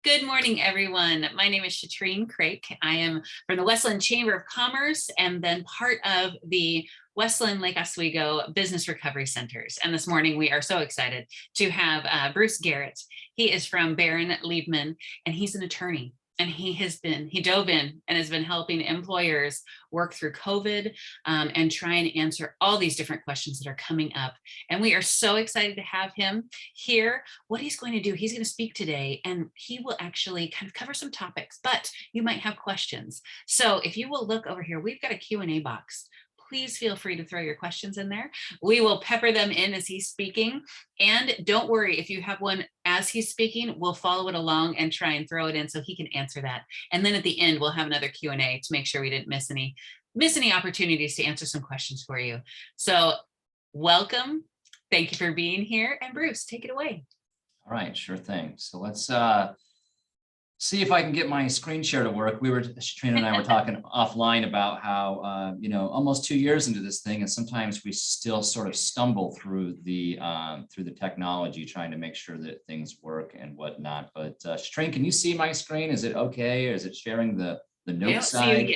Good morning, everyone. My name is Shatrine Krake. I am from the Westland Chamber of Commerce and then part of the Westland Lake Oswego Business Recovery Centers. And this morning we are so excited to have Bruce Garrett. He is from Barran Liebman and he's an attorney. And he dove in and has been helping employers work through COVID and try and answer all these different questions that are coming up. And we are so excited to have him here. What he's going to do, he's going to speak today and he will actually kind of cover some topics, but you might have questions. So if you will look over here, we've got a Q&A box. Please feel free to throw your questions in there. We will pepper them in as he's speaking. And don't worry, if you have one as he's speaking, we'll follow it along and try and throw it in so he can answer that. And then at the end, we'll have another Q&A to make sure we didn't miss any opportunities to answer some questions for you. So welcome. Thank you for being here. And Bruce, take it away. All right, sure thing. So let's see if I can get my screen share to work. Shatrine and I were talking offline about how, almost 2 years into this thing, and sometimes we still sort of stumble through the technology, trying to make sure that things work and whatnot. But Shatrine, can you see my screen? Is it okay? Or is it sharing the note side?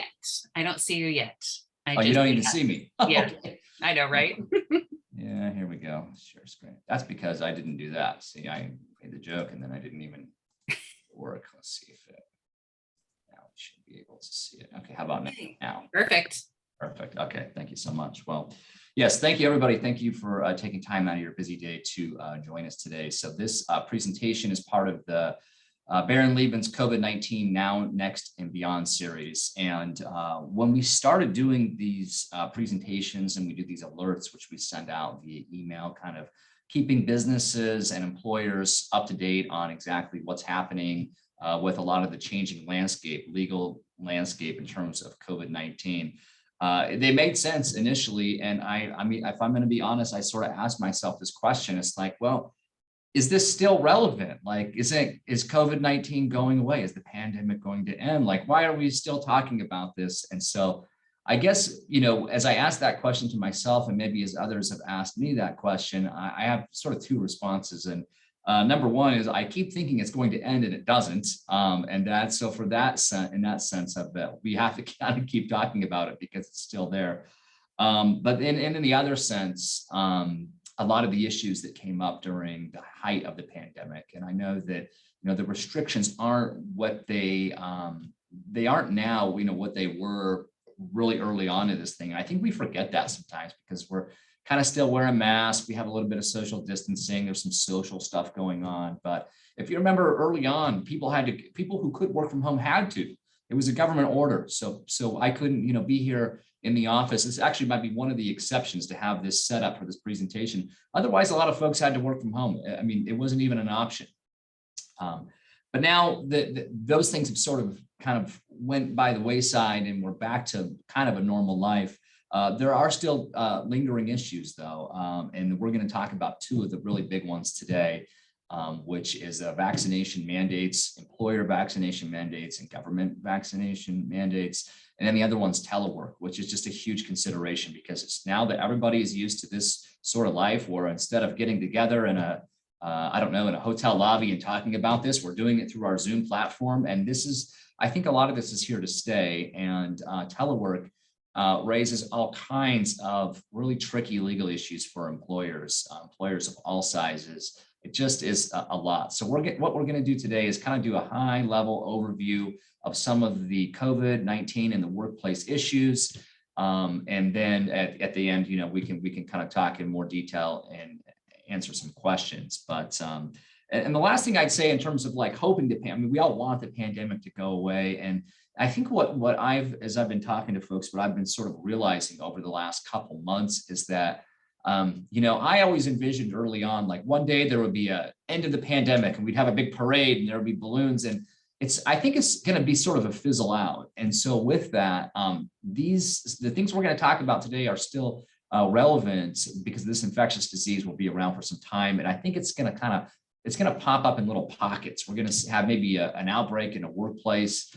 I don't see you yet. I don't see you yet. You don't even see me. Yeah, Okay. I know, right? Yeah, here we go. Share screen. That's because I didn't do that. See, I made the joke and then I didn't even work. Let's see if now we should be able to see it. Okay, how about now? Perfect. Perfect. Okay, thank you so much. Well, yes, thank you, everybody. Thank you for taking time out of your busy day to join us today. So this presentation is part of the Barran Liebman's COVID-19 Now, Next, and Beyond series. And when we started doing these presentations and we do these alerts, which we send out via email, kind of keeping businesses and employers up to date on exactly what's happening with a lot of the changing legal landscape in terms of COVID-19. They made sense initially. And I mean, if I'm going to be honest, I sort of asked myself this question. It's like, well, is this still relevant? Like, is COVID-19 going away? Is the pandemic going to end? Like, why are we still talking about this? And so I guess, as I asked that question to myself, and maybe as others have asked me that question, I have sort of two responses. And number one is I keep thinking it's going to end and it doesn't. And that's so in that sense of that, we have to kind of keep talking about it because it's still there. But in the other sense, a lot of the issues that came up during the height of the pandemic, and I know that the restrictions aren't what they aren't now. What they were really early on in this thing. And I think we forget that sometimes because we're kind of still wearing masks. We have a little bit of social distancing. There's some social stuff going on. But if you remember early on, people who could work from home had to. It was a government order. So I couldn't, be here in the office. This actually might be one of the exceptions to have this set up for this presentation. Otherwise, a lot of folks had to work from home. I mean, it wasn't even an option. But now those things have sort of kind of went by the wayside and we're back to kind of a normal life. There are still lingering issues though. And we're going to talk about two of the really big ones today, which is vaccination mandates, employer vaccination mandates, and government vaccination mandates. And then the other one's telework, which is just a huge consideration because it's now that everybody is used to this sort of life where instead of getting together in a hotel lobby and talking about this, we're doing it through our Zoom platform. And I think a lot of this is here to stay. And telework raises all kinds of really tricky legal issues for employers of all sizes. It just is a lot. So what we're going to do today is kind of do a high level overview of some of the COVID-19 and the workplace issues. And then at the end, we can kind of talk in more detail and answer some questions. But and the last thing I'd say in terms of like hoping we all want the pandemic to go away. And I think as I've been talking to folks, what I've been sort of realizing over the last couple months is that I always envisioned early on, like one day there would be an end of the pandemic and we'd have a big parade and there would be balloons. And I think it's going to be sort of a fizzle out. And so with that, the things we're going to talk about today are still relevant because this infectious disease will be around for some time. And I think it's going to pop up in little pockets. We're going to have maybe an outbreak in a workplace,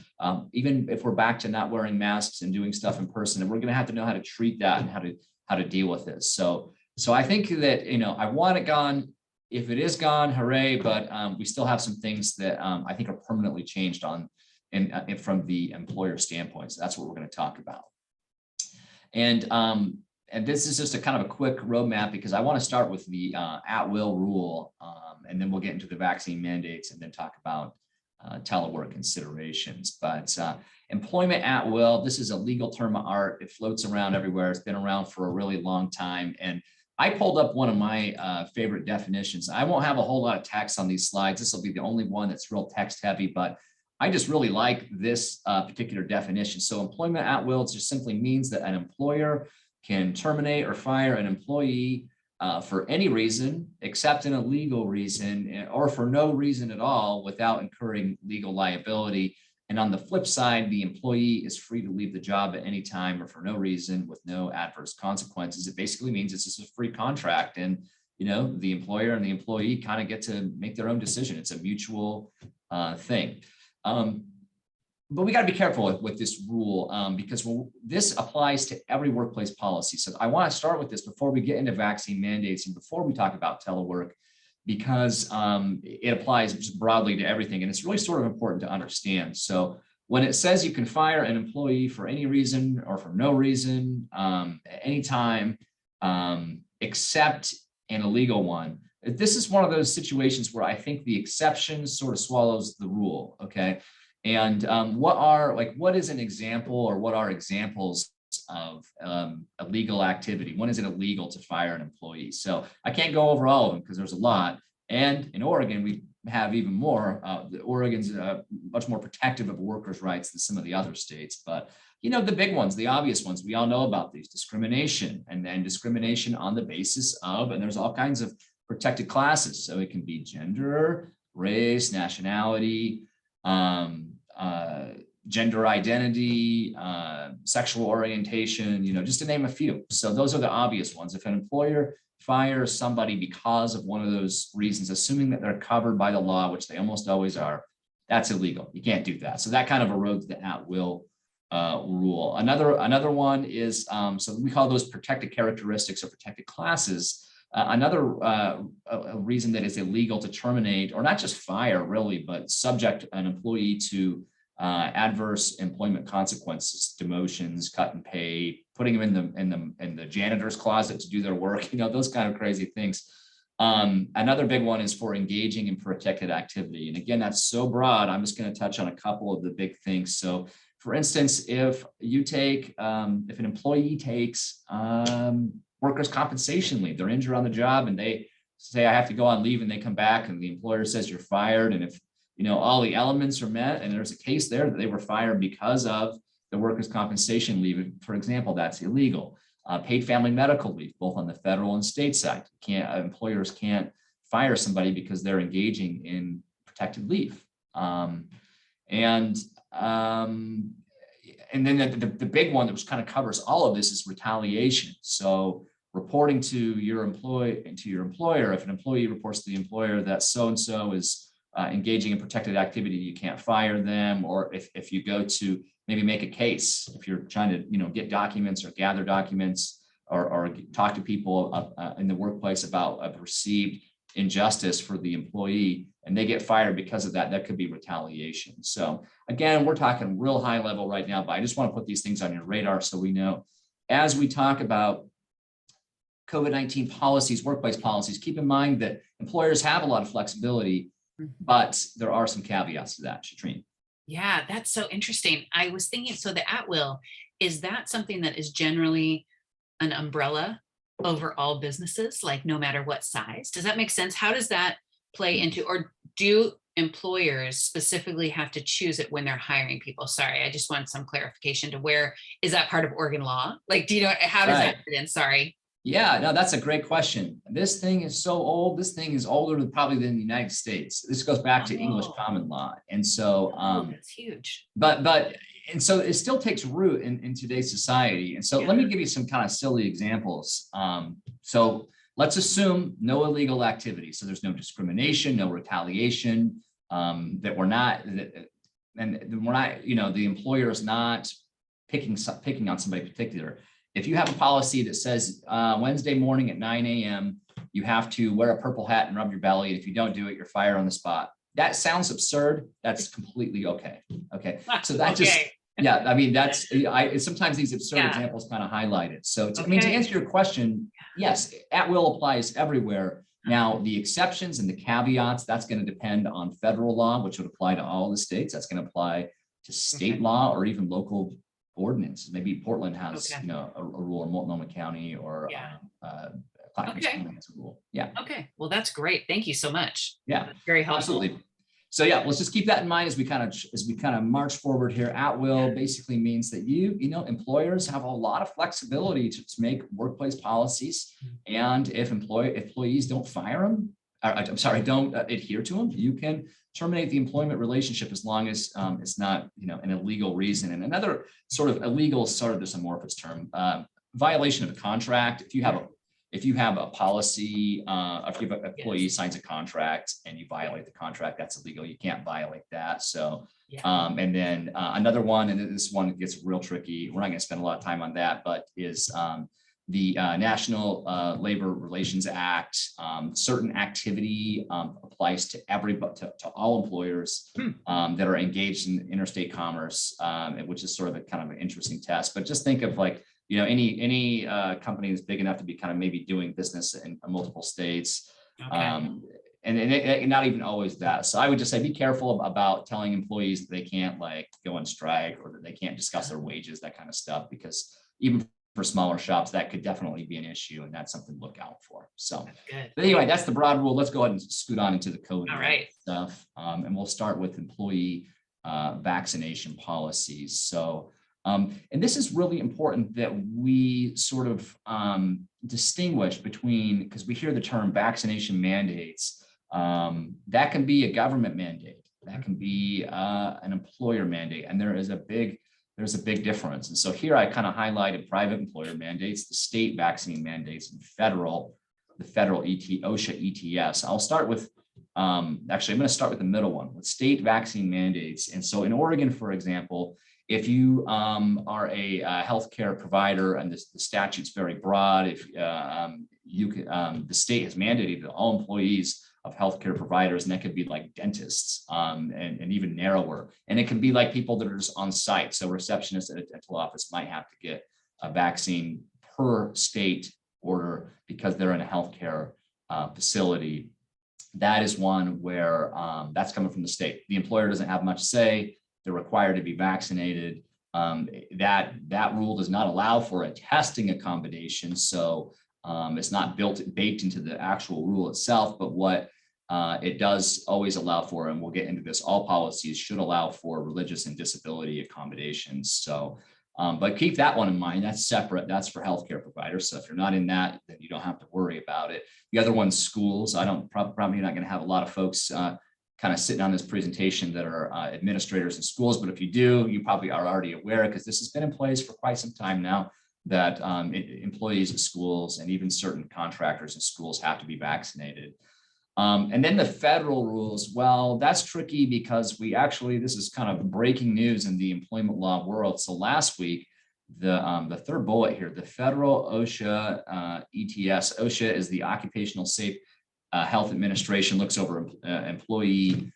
even if we're back to not wearing masks and doing stuff in person, and we're going to have to know how to treat that and how to deal with this. So I think that, I want it gone if it is gone, hooray, but we still have some things that I think are permanently changed on and from the employer standpoint. So that's what we're going to talk about. And this is just a kind of a quick roadmap because I want to start with the at-will rule, and then we'll get into the vaccine mandates and then talk about telework considerations. But employment at will, this is a legal term of art. It floats around everywhere. It's been around for a really long time. And I pulled up one of my favorite definitions. I won't have a whole lot of text on these slides. This will be the only one that's real text heavy, but I just really like this particular definition. So employment at will just simply means that an employer can terminate or fire an employee for any reason, except in a legal reason, or for no reason at all without incurring legal liability. And on the flip side, the employee is free to leave the job at any time or for no reason with no adverse consequences. It basically means it's just a free contract. And, you know, the employer and the employee kind of get to make their own decision. It's a mutual thing. But we got to be careful with this rule because this applies to every workplace policy. So I want to start with this before we get into vaccine mandates and before we talk about telework, because it applies just broadly to everything. And it's really sort of important to understand. So when it says you can fire an employee for any reason or for no reason, at any time, except an illegal one, this is one of those situations where I think the exception sort of swallows the rule. Okay. And what is an example, or what are examples of illegal activity? When is it illegal to fire an employee? So I can't go over all of them because there's a lot. And in Oregon, we have even more. Oregon's much more protective of workers' rights than some of the other states. But, you know, the big ones, the obvious ones, we all know about these: discrimination, and then discrimination on the basis of, and there's all kinds of protected classes. So it can be gender, race, nationality, gender identity, sexual orientation, you know, just to name a few. So those are the obvious ones. If an employer fires somebody because of one of those reasons, assuming that they're covered by the law, which they almost always are, that's illegal. You can't do that. So that kind of erodes the at-will rule. Another one is, so we call those protected characteristics or protected classes. Another reason that it's illegal to terminate, or not just fire really, but subject an employee to adverse employment consequences, demotions, cut in pay, putting them in the janitor's closet to do their work, you know, those kind of crazy things. Another big one is for engaging in protected activity. And again, that's so broad. I'm just going to touch on a couple of the big things. So for instance, if an employee takes workers' compensation leave, they're injured on the job and they say, I have to go on leave, and they come back and the employer says you're fired. And if, you know, all the elements are met and there's a case there that they were fired because of the workers' compensation leave, for example, that's illegal. Paid family medical leave, both on the federal and state side. Employers can't fire somebody because they're engaging in protected leave. And then the big one that was kind of covers all of this is retaliation. So reporting to your employer, if an employee reports to the employer that so-and-so is engaging in protected activity, you can't fire them. Or if you go to maybe make a case, if you're trying to, you know, get documents or gather documents or talk to people in the workplace about a perceived injustice for the employee, and they get fired because of that, that could be retaliation. So again, we're talking real high level right now, but I just want to put these things on your radar so we know. As we talk about COVID-19 policies, workplace policies, keep in mind that employers have a lot of flexibility, but there are some caveats to that, Shatrine. Yeah, that's so interesting. I was thinking, so the at-will, is that something that is generally an umbrella over all businesses, like no matter what size? Does that make sense? How does that play into, or do employers specifically have to choose it when they're hiring people? Sorry, I just want some clarification to where, is that part of Oregon law? Like, do you know, how does that fit in? Sorry. Yeah, no, that's a great question. This thing is so old. This thing is older than probably than the United States. This goes back to English common law. And so, that's huge. And so it still takes root in today's society. And so let me give you some kind of silly examples. So let's assume no illegal activity. So there's no discrimination, no retaliation, that we're not, you know, the employer is not picking on somebody particular. If you have a policy that says Wednesday morning at 9 a.m., you have to wear a purple hat and rub your belly. If you don't do it, you're fired on the spot. That sounds absurd. That's completely okay. Okay. So that just, yeah, I mean, sometimes these absurd examples kind of highlight it. So I mean, to answer your question, yes, at will applies everywhere. Now, the exceptions and the caveats, that's going to depend on federal law, which would apply to all the states. That's going to apply to state law or even local ordinance. Maybe Portland has, you know, a rule, or Multnomah County, or Clackamas County has a rule. Yeah. Okay. Well, that's great. Thank you so much. Yeah. That's very helpful. Absolutely. So yeah, let's just keep that in mind as we kind of march forward here. At will basically means that you know, employers have a lot of flexibility to make workplace policies, and if employees don't fire them, don't adhere to them, you can terminate the employment relationship as long as it's not, you know, an illegal reason. And another sort of illegal, sort of this amorphous term, violation of a contract. If you have a policy, if you have an employee signs a contract and you violate the contract, that's illegal. You can't violate that. So, and then another one, and this one gets real tricky. We're not going to spend a lot of time on that, but is the National Labor Relations Act. Certain activity applies to to all employers that are engaged in interstate commerce, which is sort of a kind of an interesting test. But just think of, like, you know, any company that's big enough to be kind of maybe doing business in multiple states, and not even always that. So I would just say, be careful about telling employees that they can't, like, go on strike, or that they can't discuss their wages, that kind of stuff, because even for smaller shops, that could definitely be an issue, and that's something to look out for. So but anyway, that's the broad rule. Let's go ahead and scoot on into the code stuff, and we'll start with employee vaccination policies. So. And this is really important that we sort of distinguish between, because we hear the term vaccination mandates. That can be a government mandate, that can be an employer mandate, and there's a big difference. And so here I kind of highlighted private employer mandates, the state vaccine mandates, and the federal OSHA ETS. I'll start with actually, I'm going to start with the middle one, with state vaccine mandates. And so in Oregon, for example, if you are a healthcare provider, and the statute's very broad, if the state has mandated that all employees of healthcare providers, and that could be like dentists, and even narrower, and it can be like people that are just on site. So receptionists at a dental office might have to get a vaccine per state order because they're in a healthcare facility. That is one where that's coming from the state. The employer doesn't have much say. They're required to be vaccinated. That rule does not allow for a testing accommodation. So it's not baked into the actual rule itself, but what it does always allow for, and we'll get into this, all policies should allow for religious and disability accommodations. So, but keep that one in mind. That's separate. That's for healthcare providers. So if you're not in that, then you don't have to worry about it. The other one's schools. Probably not going to have a lot of folks kind of sitting on this presentation that are administrators in schools, but if you do, you probably are already aware, because this has been in place for quite some time now, that employees at schools and even certain contractors in schools have to be vaccinated. And then the federal rules, well, that's tricky, because this is kind of breaking news in the employment law world. So last week, the third bullet here, the federal OSHA ETS. OSHA is the Occupational Safe Health Administration, looks over employee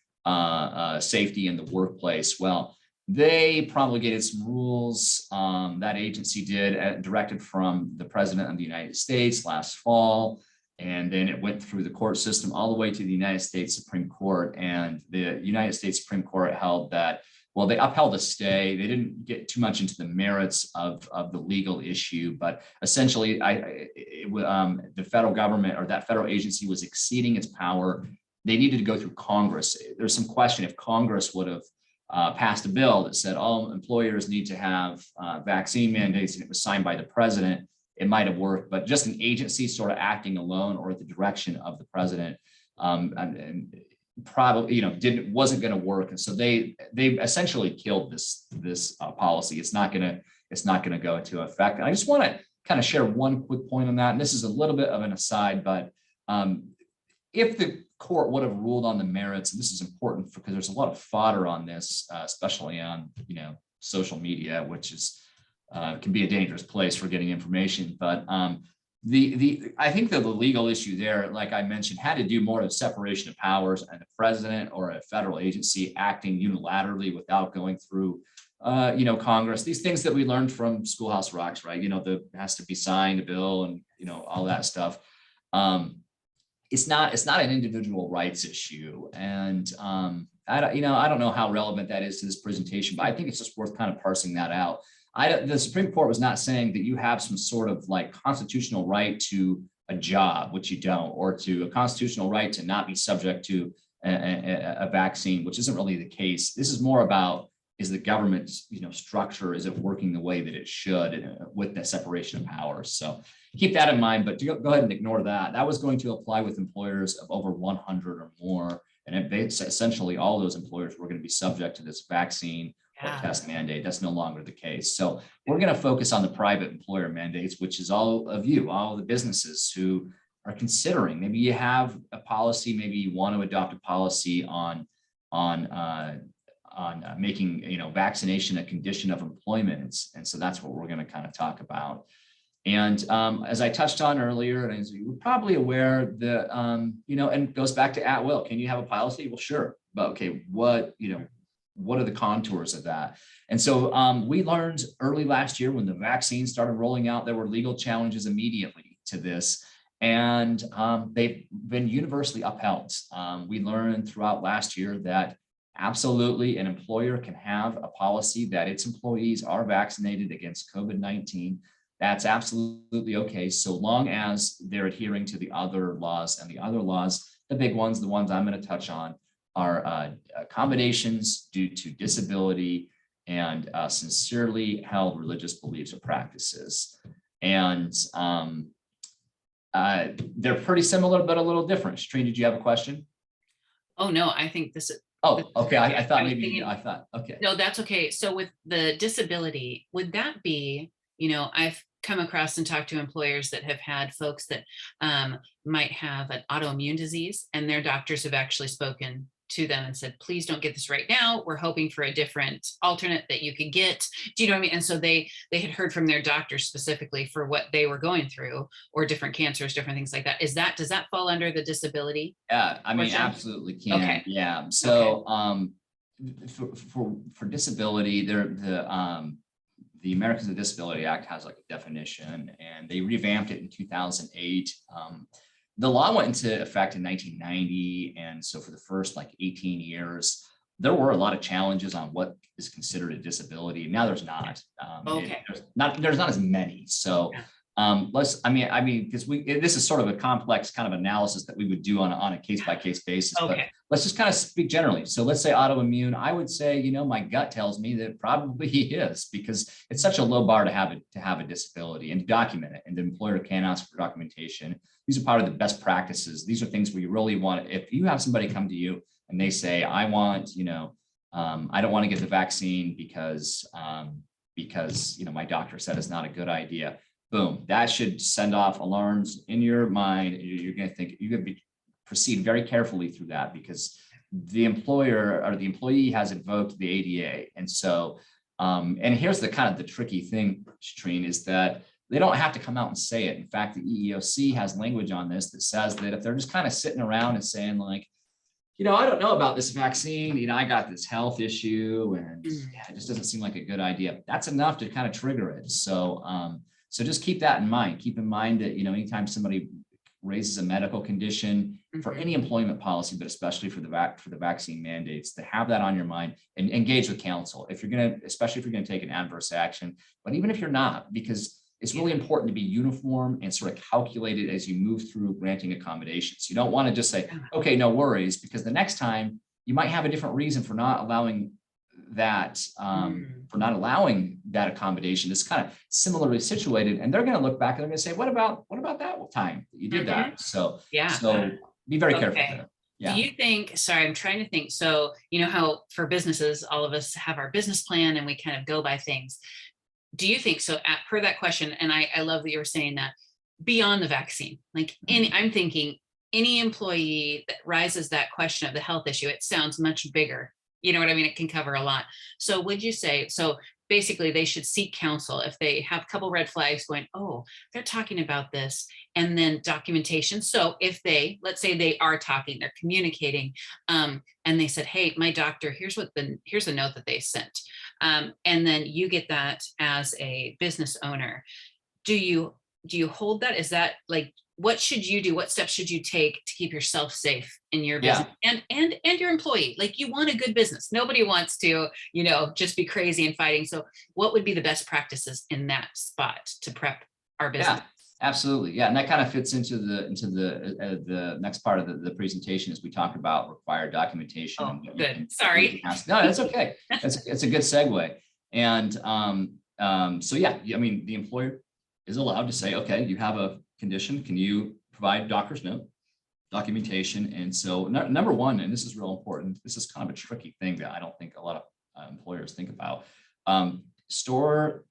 safety in the workplace. Well, they promulgated some rules, that agency did, directed from the President of the United States last fall, and then it went through the court system all the way to the United States Supreme Court. And the United States Supreme Court held that, well, they upheld a stay. They didn't get too much into the merits of the legal issue, but essentially the federal government, or that federal agency, was exceeding its power. They needed to go through Congress. There's some question if Congress would have passed a bill that said all employers need to have vaccine mandates, and it was signed by the president, it might have worked. But just an agency sort of acting alone or at the direction of the president, and probably, wasn't going to work. And so they essentially killed this policy. It's not going to go into effect. And I just want to kind of share one quick point on that. And this is a little bit of an aside, but if the court would have ruled on the merits, and this is important because there's a lot of fodder on this, especially on social media, which is can be a dangerous place for getting information. But I think that the legal issue there, like I mentioned, had to do more with separation of powers and the president or a federal agency acting unilaterally without going through, Congress. These things that we learned from Schoolhouse Rocks, right? There has to be signed a bill and all that stuff. It's not an individual rights issue, and I don't know how relevant that is to this presentation, but I think it's just worth kind of parsing that out. The Supreme Court was not saying that you have some sort of like constitutional right to a job, which you don't, or to a constitutional right to not be subject to a vaccine, which isn't really the case. This is more about, is the government's structure, is it working the way that it should with the separation of powers? So keep that in mind, but go ahead and ignore that. That was going to apply with employers of over 100 or more. And essentially all those employers were going to be subject to this vaccine or test mandate. That's no longer the case. So we're going to focus on the private employer mandates, which is all of you, all the businesses who are considering, maybe you have a policy, maybe you want to adopt a policy on making vaccination a condition of employment. And so that's what we're going to kind of talk about. And as I touched on earlier, and as you're probably aware, that and it goes back to at will. Can you have a policy? Well, sure, but okay, what are the contours of that? And so we learned early last year when the vaccine started rolling out, there were legal challenges immediately to this, and they've been universally upheld. We learned throughout last year that absolutely an employer can have a policy that its employees are vaccinated against COVID-19. That's absolutely okay, so long as they're adhering to the other laws. And the other laws, the big ones, the ones I'm going to touch on, are accommodations due to disability and sincerely held religious beliefs or practices. And they're pretty similar, but a little different. Shatrine, did you have a question? Oh, no, I think this is. Oh, okay. I thought maybe thinking, I thought, okay. No, that's okay. So with the disability, would that be, I've come across and talked to employers that have had folks that might have an autoimmune disease, and their doctors have actually spoken to them and said, please don't get this right now. We're hoping for a different alternate that you could get. Do you know what I mean? And so they had heard from their doctors specifically for what they were going through, or different cancers, different things like that. Does that fall under the disability? Yeah, I mean, absolutely can. Okay. Yeah. So for disability, the Americans with Disability Act has like a definition, and they revamped it in 2008. The law went into effect in 1990. And so for the first like 18 years, there were a lot of challenges on what is considered a disability. Now there's not. There's not as many. So because this is sort of a complex kind of analysis that we would do on a case-by-case basis. Okay. But let's just kind of speak generally. So let's say autoimmune, I would say, my gut tells me that it probably is, because it's such a low bar to have a disability and to document it. And the employer can ask for documentation. These are part of the best practices. These are things where you really want, if you have somebody come to you and they say, I want, I don't want to get the vaccine because my doctor said it's not a good idea. Boom, that should send off alarms in your mind. You're going to proceed very carefully through that, because the employer or the employee has invoked the ADA. And so, and here's the kind of the tricky thing, Shatrine, is that they don't have to come out and say it. In fact, the EEOC has language on this that says that if they're just kind of sitting around and saying like, I don't know about this vaccine, I got this health issue and it just doesn't seem like a good idea, that's enough to kind of trigger it. So, so just keep that in mind. Keep in mind that, anytime somebody raises a medical condition for any employment policy, but especially for the vaccine mandates, to have that on your mind and engage with counsel. Especially if you're going to take an adverse action, but even if you're not, because it's really important to be uniform and sort of calculated as you move through granting accommodations. You don't want to just say, okay, no worries, because the next time you might have a different reason for not allowing that accommodation. It's kind of similarly situated, and they're going to look back and they're going to say, what about that time that you did that? So be very careful there. Do you think, sorry, I'm trying to think. So, how for businesses, all of us have our business plan and we kind of go by things. Do you think so? Per that question, and I love that you were saying that, beyond the vaccine, like I'm thinking any employee that rises that question of the health issue, it sounds much bigger. You know what I mean? It can cover a lot. So would you say, so basically they should seek counsel if they have a couple red flags going, oh, they're talking about this, and then documentation. So if they, let's say they are talking, they're communicating, and they said, hey, my doctor, here's the note that they sent. And then you get that as a business owner. Do you hold that? Is that like, what should you do? What steps should you take to keep yourself safe in your business and your employee? Like, you want a good business. Nobody wants to, just be crazy and fighting. So what would be the best practices in that spot to prep our business? Yeah, absolutely. Yeah. And that kind of fits into the next part of the presentation as we talk about required documentation. Oh, good. Sorry. No, that's okay. It's a good segue. And so yeah, I mean, the employer is allowed to say, okay, you have a condition. Can you provide doctor's note, documentation? And so number one, and this is real important, this is kind of a tricky thing that I don't think a lot of employers think about. Store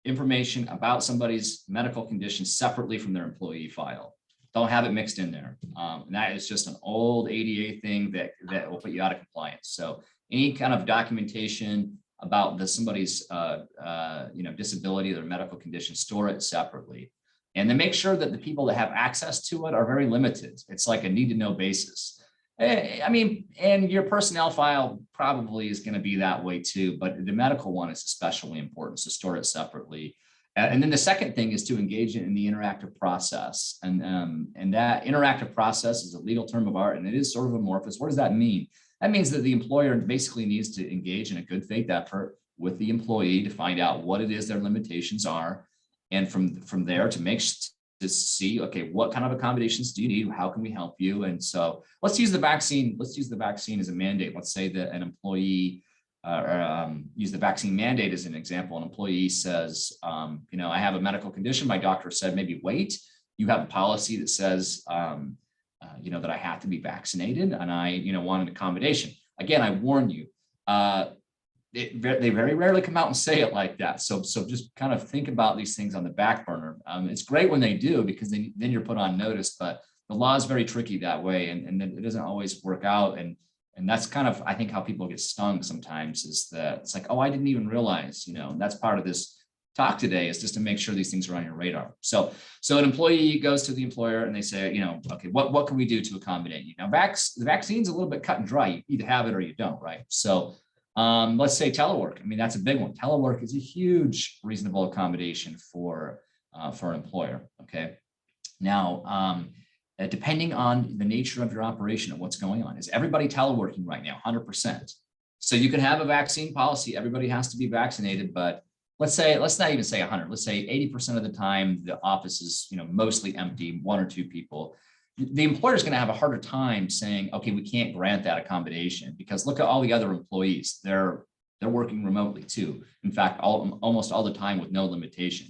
information about somebody's medical condition separately from their employee file. Don't have it mixed in there. And that is just an old ADA thing that will put you out of compliance. So any kind of documentation about somebody's disability, their medical condition, store it separately. And then make sure that the people that have access to it are very limited. It's like a need to know basis. I mean, and your personnel file probably is going to be that way too, but the medical one is especially important, so store it separately. And then the second thing is to engage in the interactive process. And that interactive process is a legal term of art, and it is sort of amorphous. What does that mean? That means that the employer basically needs to engage in a good faith effort with the employee to find out what it is their limitations are. And from there to see, okay, what kind of accommodations do you need? How can we help you? And so let's use the vaccine. Let's use the vaccine as a mandate. Let's say that an employee use the vaccine mandate as an example. An employee says, I have a medical condition. My doctor said, maybe wait. You have a policy that says, that I have to be vaccinated, and I, want an accommodation. Again, I warn you, they very rarely come out and say it like that. So just kind of think about these things on the back burner. It's great when they do, because then you're put on notice, but the law is very tricky that way, and it doesn't always work out. And that's kind of, I think, how people get stung sometimes, is that it's like, oh, I didn't even realize, and that's part of this talk today, is just to make sure these things are on your radar. So an employee goes to the employer and they say, okay, what can we do to accommodate you? Now, the vaccine's a little bit cut and dry. You either have it or you don't, right? So let's say telework. I mean, that's a big one. Telework is a huge reasonable accommodation for an employer. Okay. Now, depending on the nature of your operation and what's going on, is everybody teleworking right now? 100%. So you can have a vaccine policy. Everybody has to be vaccinated, but let's not even say 100. Let's say 80% of the time the office is, mostly empty, one or two people. The employer is going to have a harder time saying, okay, we can't grant that accommodation, because look at all the other employees. They're working remotely too. In fact, almost all the time with no limitation.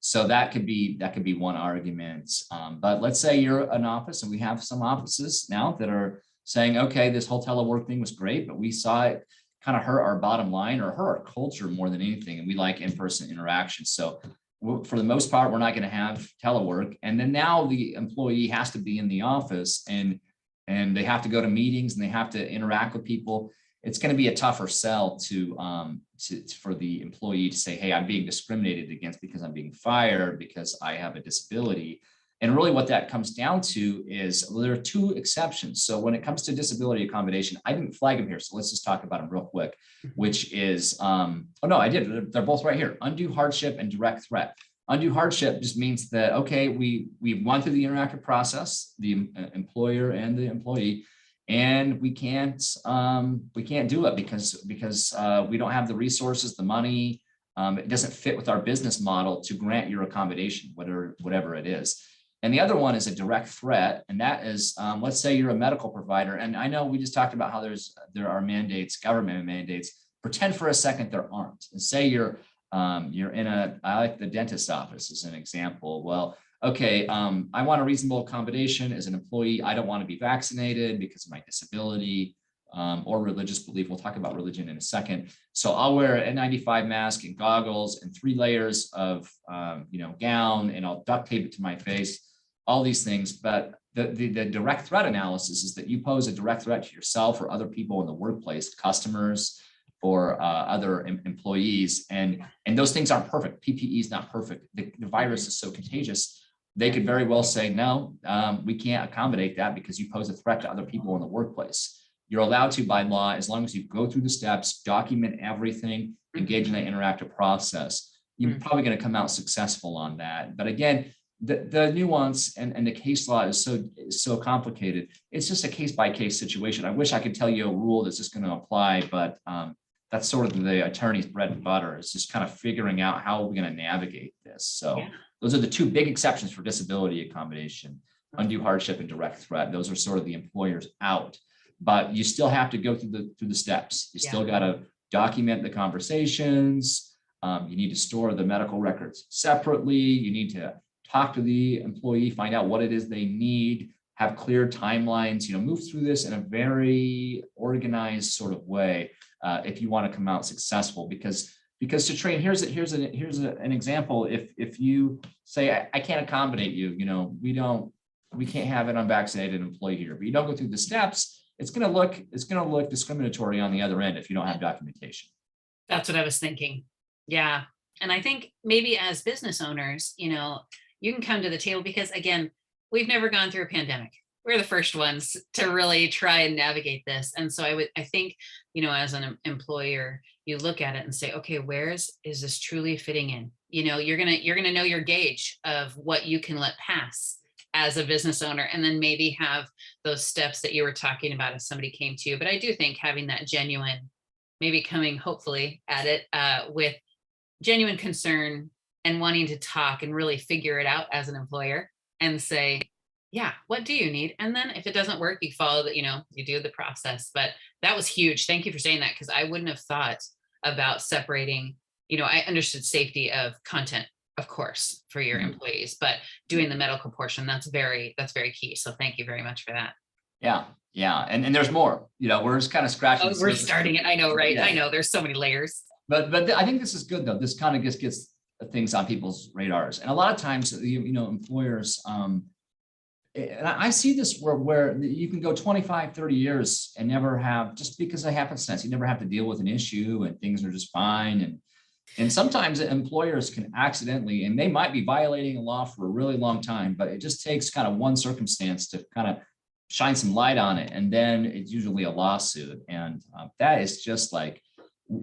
So that could be one argument. But let's say you're an office, and we have some offices now that are saying, okay, this whole telework thing was great, but we saw it kind of hurt our bottom line or hurt our culture more than anything. And we like in-person interaction. So for the most part, we're not going to have telework. And then now the employee has to be in the office, and they have to go to meetings, and they have to interact with people. It's going to be a tougher sell for the employee to say, hey, I'm being discriminated against because I'm being fired because I have a disability. And really what that comes down to is, well, there are two exceptions. So when it comes to disability accommodation, I didn't flag them here, so let's just talk about them real quick, which is, oh no, I did. They're both right here. Undue hardship and direct threat. Undue hardship just means that, okay, we've gone through the interactive process, the employer and the employee, and we can't do it because we don't have the resources, the money. It doesn't fit with our business model to grant your accommodation, whatever it is. And the other one is a direct threat. And that is, let's say you're a medical provider. And I know we just talked about how there are mandates, government mandates. Pretend for a second there aren't. And say you're in I like the dentist office as an example. Well, okay, I want a reasonable accommodation as an employee. I don't want to be vaccinated because of my disability or religious belief. We'll talk about religion in a second. So I'll wear an N95 mask and goggles and 3 layers of gown, and I'll duct tape it to my face. All these things, but the direct threat analysis is that you pose a direct threat to yourself or other people in the workplace, customers, or other employees. And those things aren't perfect. PPE is not perfect. The virus is so contagious. They could very well say, no, we can't accommodate that because you pose a threat to other people in the workplace. You're allowed to by law, as long as you go through the steps, document everything, engage in an interactive process. You're probably going to come out successful on that. But again, the nuance and the case law is so complicated. It's just a case-by-case situation. I wish I could tell you a rule that's just going to apply, but that's sort of the attorney's bread and butter. It's just kind of figuring out how we're going to navigate this. So those are the two big exceptions for disability accommodation: undue hardship and direct threat. Those are sort of the employer's out, but you still have to go through the steps. You still got to document the conversations. You need to store the medical records separately. You need to talk to the employee, find out what it is they need, have clear timelines, move through this in a very organized sort of way if you want to come out successful. Because Shatrine, here's an example. If you say, I can't accommodate you, we can't have an unvaccinated employee here, but you don't go through the steps, it's going to look discriminatory on the other end if you don't have documentation. That's what I was thinking. Yeah. And I think maybe as business owners, you can come to the table because, again, we've never gone through a pandemic. We're the first ones to really try and navigate this. And so I think, as an employer, you look at it and say, okay, is this truly fitting in? You're going to know your gauge of what you can let pass as a business owner, and then maybe have those steps that you were talking about if somebody came to you. But I do think having that genuine, maybe coming hopefully at it with genuine concern and wanting to talk and really figure it out as an employer and say, yeah, what do you need? And then if it doesn't work, you follow that, you do the process. But that was huge. Thank you for saying that, because I wouldn't have thought about separating, I understood safety of content, of course, for your employees, but doing the medical portion, that's very key. So thank you very much for that. Yeah. Yeah. And there's more, we're just kind of scratching. Oh, we're starting it. I know, right? Yeah. I know there's so many layers. But I think this is good though. This kind of just gets things on people's radars. And a lot of times, employers, and I see this where you can go 25, 30 years and never have, just because of happenstance, you never have to deal with an issue and things are just fine. And sometimes employers can accidentally, and they might be violating a law for a really long time, but it just takes kind of one circumstance to kind of shine some light on it. And then it's usually a lawsuit. And that is just like,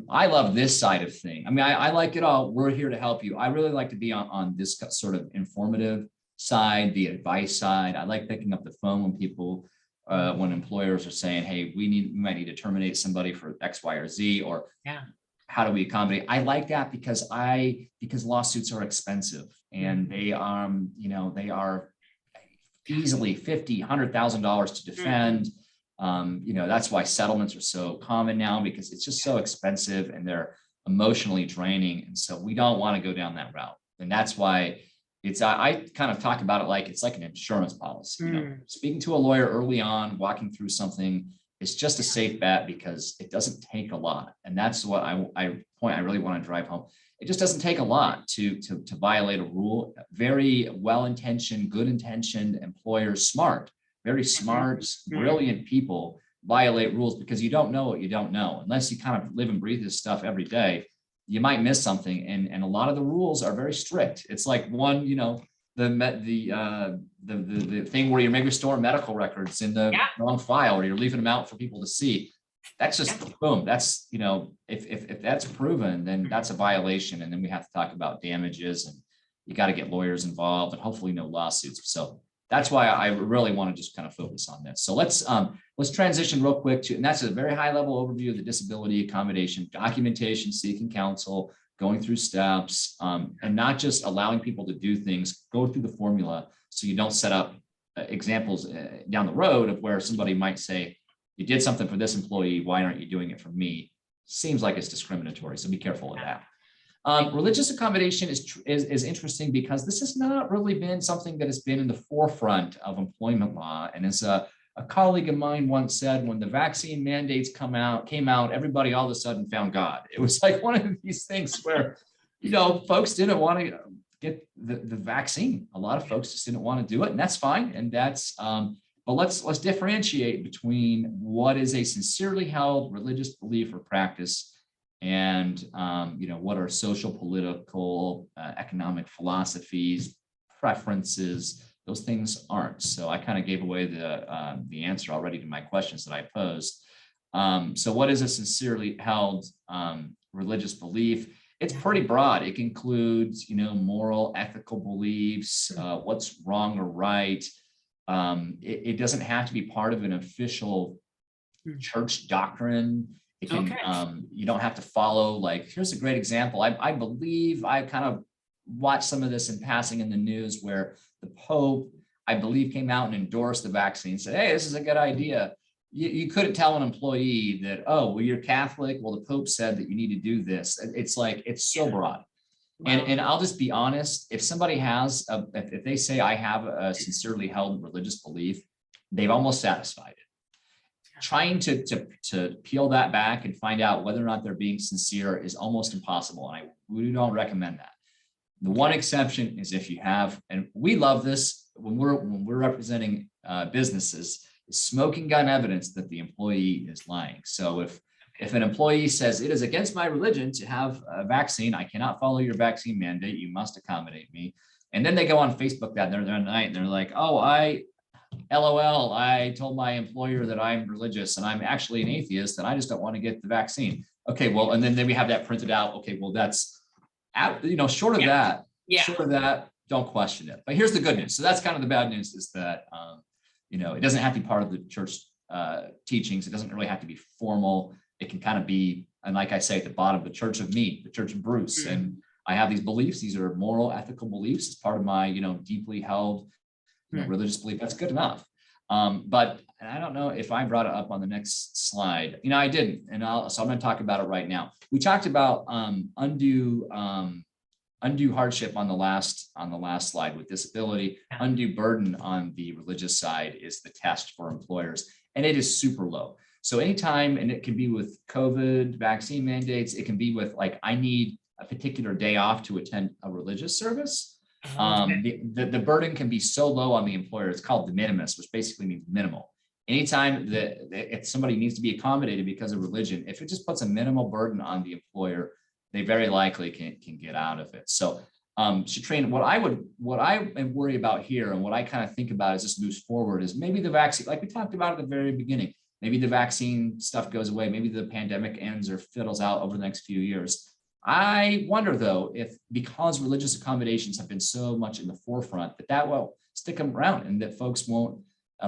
I love this side of thing. I mean, I like it all. We're here to help you. I really like to be on this sort of informative side, the advice side. I like picking up the phone when people, when employers are saying, hey, we might need to terminate somebody for X, Y, or Z, or how do we accommodate? I like that because lawsuits are expensive and they are easily $50,000, $100,000 to defend. That's why settlements are so common now, because it's just so expensive and they're emotionally draining. And so we don't want to go down that route. And that's why I kind of talk about it like it's like an insurance policy. Speaking to a lawyer early on, walking through something, it's just a safe bet because it doesn't take a lot. And that's what I really want to drive home. It just doesn't take a lot to violate a rule. Very well-intentioned, good-intentioned employers, very smart, brilliant people violate rules because you don't know what you don't know. Unless you kind of live and breathe this stuff every day, you might miss something. And a lot of the rules are very strict. It's like one, the thing where you're maybe storing medical records in the wrong file, or you're leaving them out for people to see. That's just boom. That's, if that's proven, then that's a violation. And then we have to talk about damages, and you got to get lawyers involved, and hopefully no lawsuits. So that's why I really want to just kind of focus on this. So let's transition real quick and that's a very high level overview of the disability accommodation, documentation, seeking counsel, going through steps, and not just allowing people to do things, go through the formula so you don't set up examples down the road of where somebody might say, you did something for this employee, why aren't you doing it for me? Seems like it's discriminatory, so be careful of that. Religious accommodation is interesting because this has not really been something that has been in the forefront of employment law. And as a colleague of mine once said, when the vaccine mandates came out, everybody all of a sudden found God. It was like one of these things where, folks didn't want to get the vaccine. A lot of folks just didn't want to do it, and that's fine. And that's, but let's differentiate between what is a sincerely held religious belief or practice and what are social, political, economic philosophies, preferences. Those things aren't. So I kind of gave away the answer already to my questions that I posed. So what is a sincerely held religious belief? It's pretty broad. It includes, moral, ethical beliefs, what's wrong or right. It doesn't have to be part of an official church doctrine. It can, you don't have to follow, like, here's a great example. I believe I kind of watched some of this in passing in the news where the Pope, I believe, came out and endorsed the vaccine, said, hey, this is a good idea. You couldn't tell an employee that, oh, well, you're Catholic. Well, the Pope said that you need to do this. It's like, it's so broad. Wow. And I'll just be honest, if somebody has, if they say I have a sincerely held religious belief, they've almost satisfied it. Trying to peel that back and find out whether or not they're being sincere is almost impossible. And we don't recommend that. The one exception is if you have, and we love this when we're representing businesses, is smoking gun evidence that the employee is lying. So if an employee says it is against my religion to have a vaccine, I cannot follow your vaccine mandate, you must accommodate me. And then they go on Facebook that night and they're like, oh, LOL, I told my employer that I'm religious and I'm actually an atheist and I just don't want to get the vaccine. Okay, well, and then we have that printed out. Okay, well, that's, short of that, don't question it. But here's the good news. So that's kind of the bad news, is that, it doesn't have to be part of the church teachings. It doesn't really have to be formal. It can kind of be, and like I say, at the bottom, the church of me, the church of Bruce. And I have these beliefs. These are moral, ethical beliefs. It's part of my, deeply held religious belief. That's good enough. But I don't know if I brought it up on the next slide. I didn't. So I'm going to talk about it right now. We talked about undue hardship on the last slide with disability. Undue burden on the religious side is the test for employers, and it is super low. So anytime, and it can be with COVID, vaccine mandates, it can be with, like, I need a particular day off to attend a religious service. The burden can be so low on the employer. It's called de minimis, which basically means minimal. Anytime that if somebody needs to be accommodated because of religion, if it just puts a minimal burden on the employer, they very likely can get out of it. So, Shatrine, what I worry about here, and what I kind of think about as this moves forward, is maybe the vaccine, like we talked about at the very beginning, maybe the vaccine stuff goes away, maybe the pandemic ends or fiddles out over the next few years. I wonder, though, if because religious accommodations have been so much in the forefront, that will stick them around, and that folks won't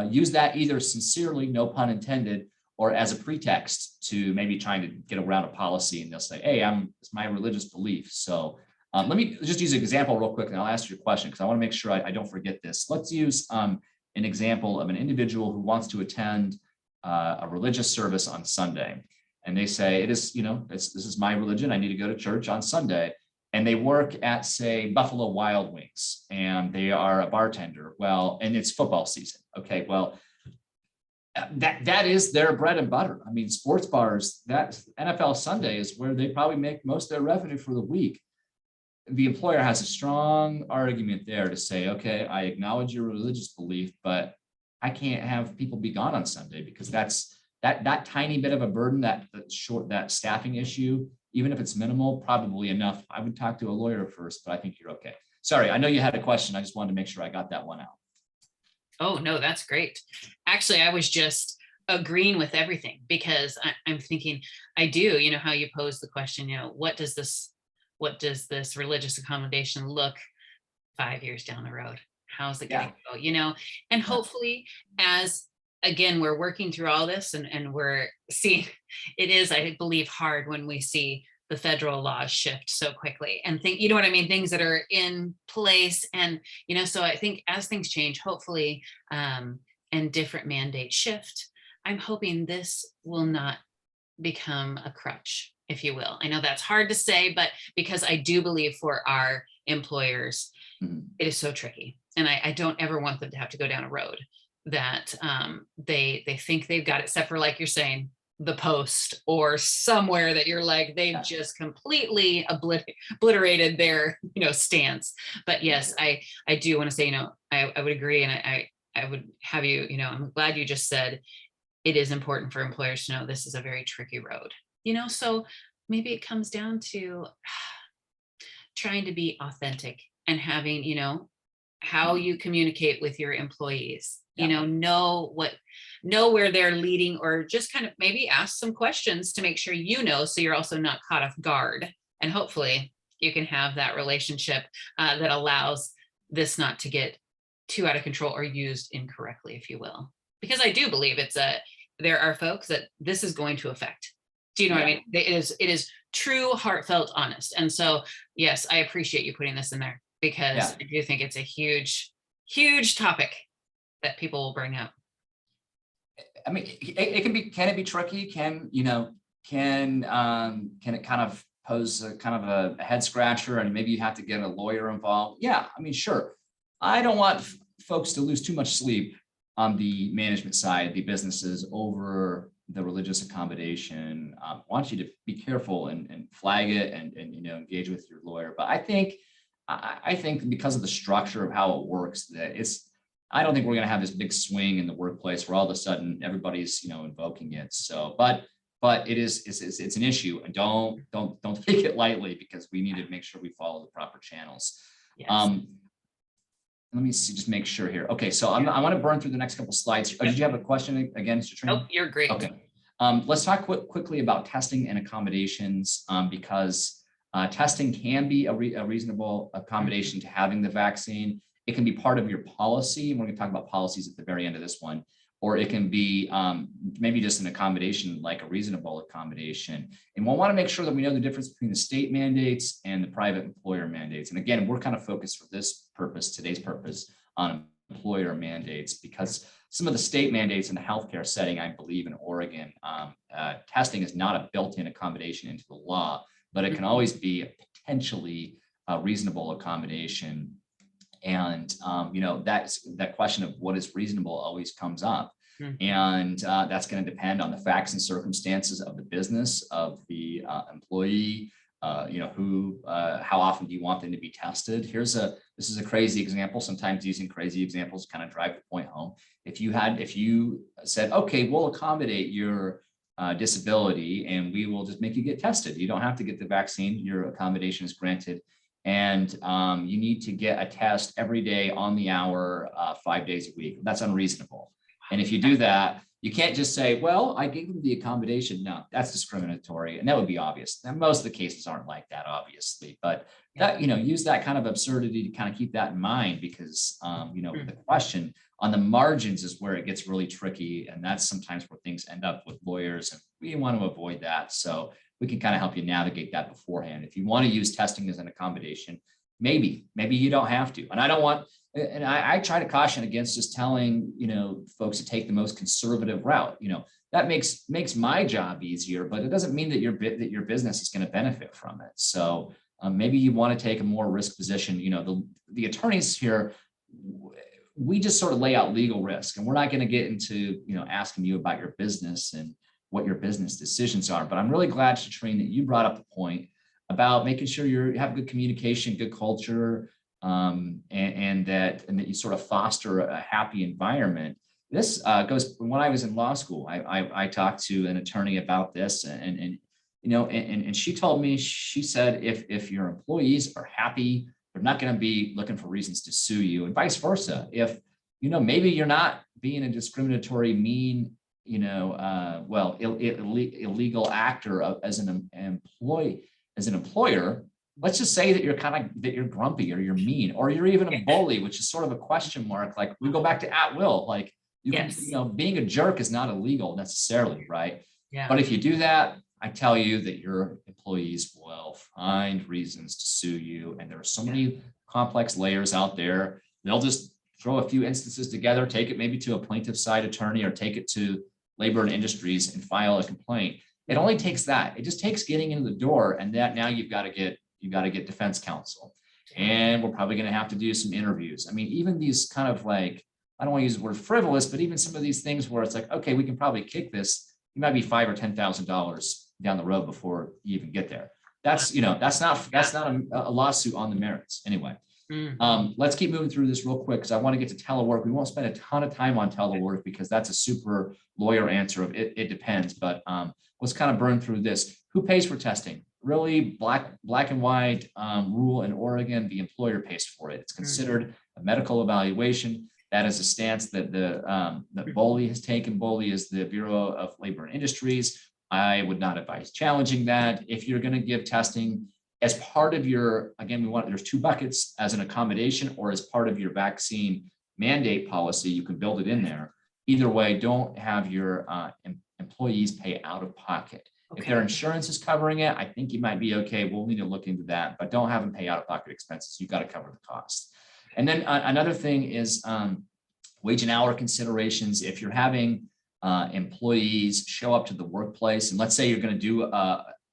use that either sincerely, no pun intended, or as a pretext to maybe trying to get around a policy, and they'll say, hey, it's my religious belief. So let me just use an example real quick, and I'll ask you a question because I want to make sure I don't forget this. Let's use an example of an individual who wants to attend a religious service on Sunday. And they say, it is, this is my religion. I need to go to church on Sunday. And they work at, say, Buffalo Wild Wings, and they are a bartender. Well, and it's football season. Okay, well, that is their bread and butter. I mean, sports bars, that NFL Sunday is where they probably make most of their revenue for the week. The employer has a strong argument there to say, okay, I acknowledge your religious belief, but I can't have people be gone on Sunday because that tiny bit of a burden, that staffing issue, even if it's minimal, probably enough. I would talk to a lawyer first, but I think you're okay. Sorry, I know you had a question. I just wanted to make sure I got that one out. Oh, no, that's great. Actually, I was just agreeing with everything because I'm thinking, I do, how you pose the question, what does this religious accommodation look 5 years down the road? How's it going to go? And hopefully, as again, we're working through all this and we're seeing, it is, I believe, hard when we see the federal laws shift so quickly and things that are in place. And, so I think as things change, hopefully, and different mandates shift, I'm hoping this will not become a crutch, if you will. I know that's hard to say, but because I do believe for our employers, it is so tricky. And I don't ever want them to have to go down a road that they think they've got it, except for, like you're saying, the Post or somewhere that you're like, they've just completely obliterated their, stance. But yes, I do want to say, I would agree. And I would have you, I'm glad you just said it is important for employers to know this is a very tricky road, so maybe it comes down to trying to be authentic and having, how you communicate with your employees, know where they're leading, or just kind of maybe ask some questions to make sure, so you're also not caught off guard. And hopefully you can have that relationship that allows this not to get too out of control or used incorrectly, if you will. Because I do believe there are folks that this is going to affect. Do you know what I mean? It is true, heartfelt, honest. And so, yes, I appreciate you putting this in there, because I do think it's a huge, huge topic that people will bring up. I mean, can it be tricky? Can it kind of pose a kind of a head scratcher, and maybe you have to get a lawyer involved? Yeah, I mean, sure. I don't want folks to lose too much sleep on the management side, the businesses, over the religious accommodation. I want you to be careful and flag it and engage with your lawyer. But I think because of the structure of how it works, that I don't think we're going to have this big swing in the workplace where all of a sudden everybody's invoking it. So, but it's an issue, and don't take it lightly, because we need to make sure we follow the proper channels. Yes. Let me see, just make sure here. Okay, so I want to burn through the next couple slides. Did you have a question again, Shatrine? Nope, you're great. Okay. Let's talk quickly about testing and accommodations, because testing can be a reasonable accommodation to having the vaccine. It can be part of your policy, and we're going to talk about policies at the very end of this one. Or it can be maybe just an accommodation, like a reasonable accommodation. And we'll want to make sure that we know the difference between the state mandates and the private employer mandates. And again, we're kind of focused for this purpose, today's purpose, on employer mandates, because some of the state mandates in the healthcare setting, I believe in Oregon, testing is not a built-in accommodation into the law, but it can always be a potentially reasonable accommodation. And that question of what is reasonable always comes up. And that's going to depend on the facts and circumstances of the business, of the employee, how often do you want them to be tested? This is a crazy example. Sometimes using crazy examples kind of drive the point home. If you said, okay, we'll accommodate your disability and we will just make you get tested. You don't have to get the vaccine. Your accommodation is granted. And you need to get a test every day on the hour, 5 days a week. That's unreasonable. And if you do that, you can't just say, well, I gave them the accommodation. No, that's discriminatory. And that would be obvious. And most of the cases aren't like that, obviously. But that, use that kind of absurdity to kind of keep that in mind, because, the question on the margins is where it gets really tricky. And that's sometimes where things end up with lawyers. And we want to avoid that. So we can kind of help you navigate that beforehand. If you want to use testing as an accommodation, maybe you don't have to. And I try to caution against just telling, folks to take the most conservative route. That makes my job easier, but it doesn't mean that your business is going to benefit from it. So maybe you want to take a more risk position. The attorneys here, we just sort of lay out legal risk, and we're not going to get into, asking you about your business and what your business decisions are. But I'm really glad, Shatrine, that you brought up the point about making sure you have good communication, good culture, and that you sort of foster a happy environment. This goes, when I was in law school, I talked to an attorney about this, and she told me, she said, if your employees are happy, they're not going to be looking for reasons to sue you, and vice versa. If, maybe you're not being a discriminatory, mean, illegal actor as an employee, as an employer, let's just say that you're grumpy, or you're mean, or you're even a bully, which is sort of a question mark. Like, we go back to at will, like being a jerk is not illegal necessarily, right? Yeah. But if you do that, I tell you that your employees will find reasons to sue you. And there are so many complex layers out there. They'll just throw a few instances together, take it maybe to a plaintiff side attorney, or take it to Labor and Industries and file a complaint. It only takes that. It just takes getting into the door, and that now you've got to get defense counsel, and we're probably going to have to do some interviews. I mean, even these kind of like, I don't want to use the word frivolous, but even some of these things where it's like, okay, we can probably kick this. You might be $5,000 or $10,000 down the road before you even get there. That's not a lawsuit on the merits anyway. Let's keep moving through this real quick, because I want to get to telework. We won't spend a ton of time on telework because that's a super lawyer answer of it depends. But let's kind of burn through this. Who pays for testing? Really black and white rule in Oregon, the employer pays for it. It's considered a medical evaluation. That is a stance that that BOLI has taken. BOLI is the Bureau of Labor and Industries. I would not advise challenging that. If you're going to give testing as part of your, again, there's two buckets, as an accommodation or as part of your vaccine mandate policy, you can build it in there. Either way, don't have your employees pay out of pocket. Okay. If their insurance is covering it, I think you might be okay. We'll need to look into that, but don't have them pay out of pocket expenses. You've got to cover the cost. And then another thing is wage and hour considerations. If you're having employees show up to the workplace, and let's say you're going to do,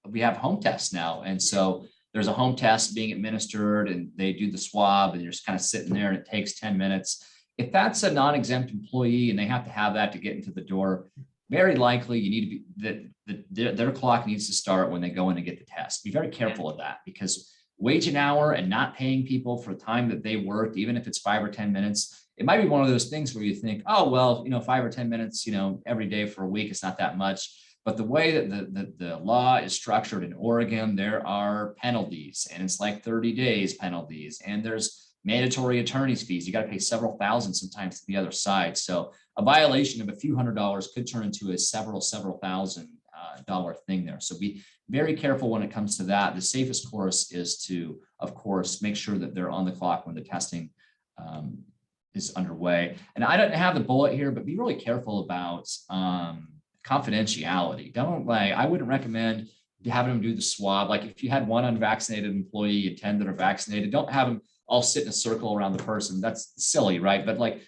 we have home tests now. And so there's a home test being administered and they do the swab and you're just kind of sitting there and it takes 10 minutes. If that's a non-exempt employee and they have to have that to get into the door, very likely you need to be, their clock needs to start when they go in and get the test. Be very careful of that, because wage an hour and not paying people for the time that they worked, even if it's 5 or 10 minutes, it might be one of those things where you think, oh, well, 5 or 10 minutes, every day for a week, it's not that much. But the way that the law is structured in Oregon, there are penalties, and it's like 30 days penalties, and there's mandatory attorney's fees. You got to pay several thousand sometimes to the other side. So a violation of a few $100s could turn into a several thousand dollar thing there. So be very careful when it comes to that. The safest course is to, of course, make sure that they're on the clock when the testing is underway. And I don't have the bullet here, but be really careful about confidentiality. I wouldn't recommend having them do the swab. Like if you had one unvaccinated employee and 10 that are vaccinated, don't have them all sit in a circle around the person. That's silly, right? But like,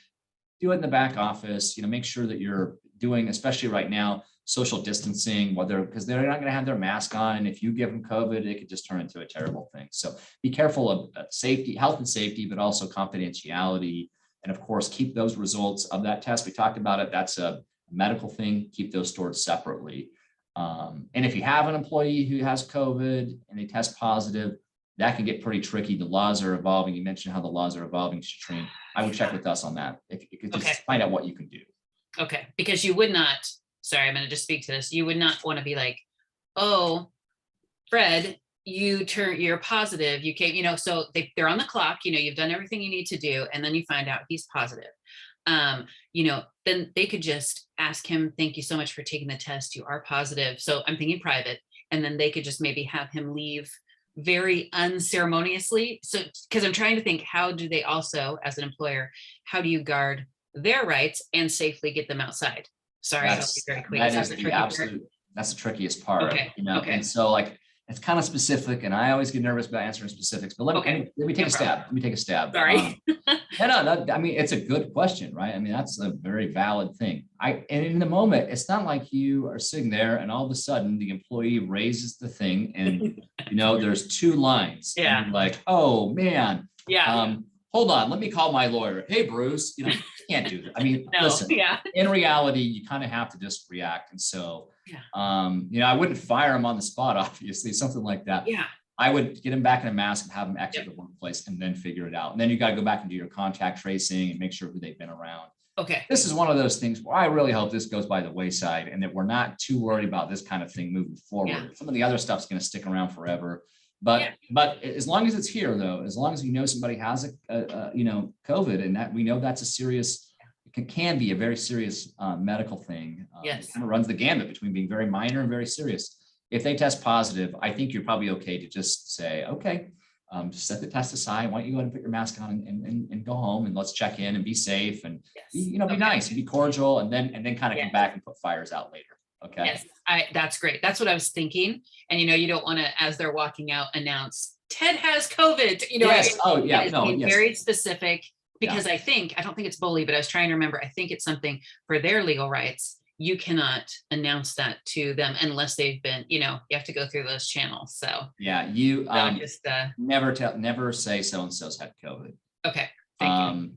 do it in the back office, make sure that you're doing, especially right now, social distancing, because they're not going to have their mask on. And if you give them COVID, it could just turn into a terrible thing. So be careful of safety, health and safety, but also confidentiality. And of course, keep those results of that test. We talked about it. That's a medical thing. Keep those stored separately. And if you have an employee who has COVID and they test positive, that can get pretty tricky. The laws are evolving. You mentioned how the laws are evolving, Shatrine. I would check with us on that. If you could just find out what you can do. Okay, because you would not, sorry, I'm going to just speak to this. You would not want to be like, oh, Fred, you're positive. You came, so they're on the clock, you've done everything you need to do. And then you find out he's positive. Then they could just ask him, thank you so much for taking the test. You are positive. So I'm thinking private. And then they could just maybe have him leave very unceremoniously. So, because I'm trying to think, how do they also, as an employer, how do you guard their rights and safely get them outside? Sorry, I'll be very quick. That's the trickiest part. Okay. And so it's kind of specific, and I always get nervous about answering specifics, but let me take a stab. Let me take a stab. Sorry. It's a good question, right? That's a very valid thing. And in the moment, it's not like you are sitting there and all of a sudden the employee raises the thing and, there's two lines. Yeah. And you're like, oh man. Yeah. Hold on, let me call my lawyer. Hey, Bruce, you can't do that. No, listen, in reality, you kind of have to just react. And so, I wouldn't fire him on the spot, obviously, something like that. Yeah. I would get him back in a mask and have him exit the workplace and then figure it out. And then you got to go back and do your contact tracing and make sure who they've been around. Okay. This is one of those things where I really hope this goes by the wayside and that we're not too worried about this kind of thing moving forward. Yeah. Some of the other stuff's going to stick around forever. But as long as it's here, though, as long as somebody has COVID, and that we know that's a serious, it can be a very serious medical thing. It kind of runs the gamut between being very minor and very serious. If they test positive, I think you're probably okay to just say, okay, just set the test aside. Why don't you go ahead and put your mask on and go home, and let's check in and be safe and be nice and be cordial, and then kind of come back and put fires out later. Okay. Yes, that's great. That's what I was thinking. And you don't want to, as they're walking out, announce Ted has COVID. Yes. Oh yeah. No. Yes. Very specific, because I don't think it's bully, but I was trying to remember. I think it's something for their legal rights. You cannot announce that to them unless they've been, you have to go through those channels. So you never say so and so's had COVID. Okay. Thank you.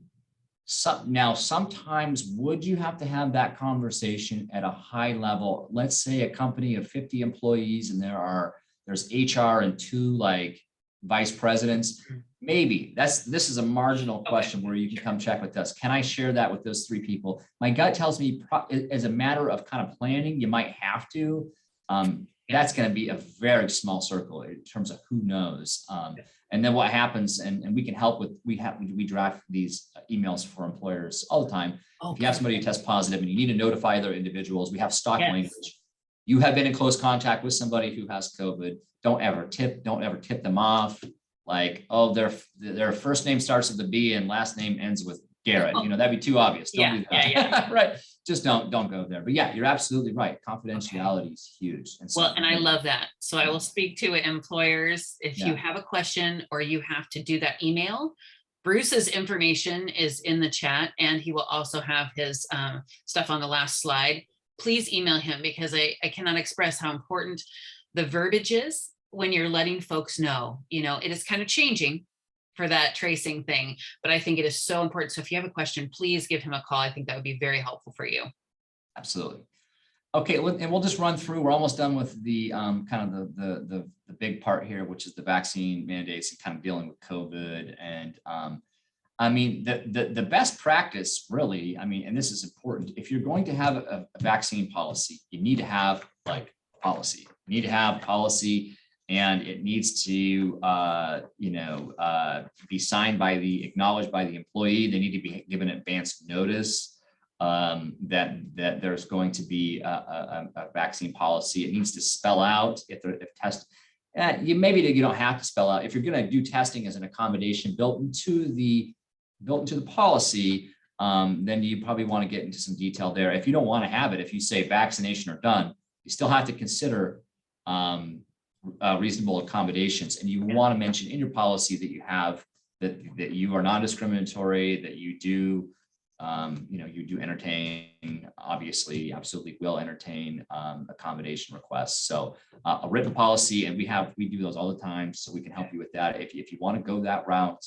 Now, sometimes would you have to have that conversation at a high level? Let's say a company of 50 employees and there's HR and 2 vice presidents. Maybe this is a marginal question where you can come check with us. Can I share that with those 3 people? My gut tells me as a matter of kind of planning, you might have to. that's going to be a very small circle in terms of who knows. And then what happens, and we can help with, we draft these emails for employers all the time. If you have somebody who tests positive and you need to notify other individuals, we have stock language. You have been in close contact with somebody who has COVID. Don't ever tip them off. Like, oh, their first name starts with a B and last name ends with Garrett. You know, that'd be too obvious. Don't do that. Right. Just don't go there. But yeah, you're absolutely right. Confidentiality is huge. And so, well, and I love that. So I will speak to employers. If you have a question or you have to do that email, Bruce's information is in the chat, and he will also have his stuff on the last slide. Please email him, because I cannot express how important the verbiage is when you're letting folks know. You know, it is kind of changing for that tracing thing, but I think it is so important. So if you have a question, please give him a call. I think that would be very helpful for you. Absolutely. Okay, and we'll just run through. We're almost done with the kind of the big part here, which is the vaccine mandates and kind of dealing with COVID. And I mean, the best practice, really, I mean, and this is important, if you're going to have a vaccine policy, you need to have like policy. You need to have policy, and it needs to be signed by acknowledged by the employee. They need to be given advance notice that there's going to be a vaccine policy. It needs to spell out if test. Maybe you don't have to spell out. If you're going to do testing as an accommodation built into the policy, then you probably want to get into some detail there. If you don't want to have it, if you say vaccination or done, you still have to consider reasonable accommodations, and you want to mention in your policy that you have that you are non-discriminatory, that you do you do entertain, obviously, absolutely will entertain accommodation requests. So a written policy, and we do those all the time, so we can help you with that. If you want to go that route,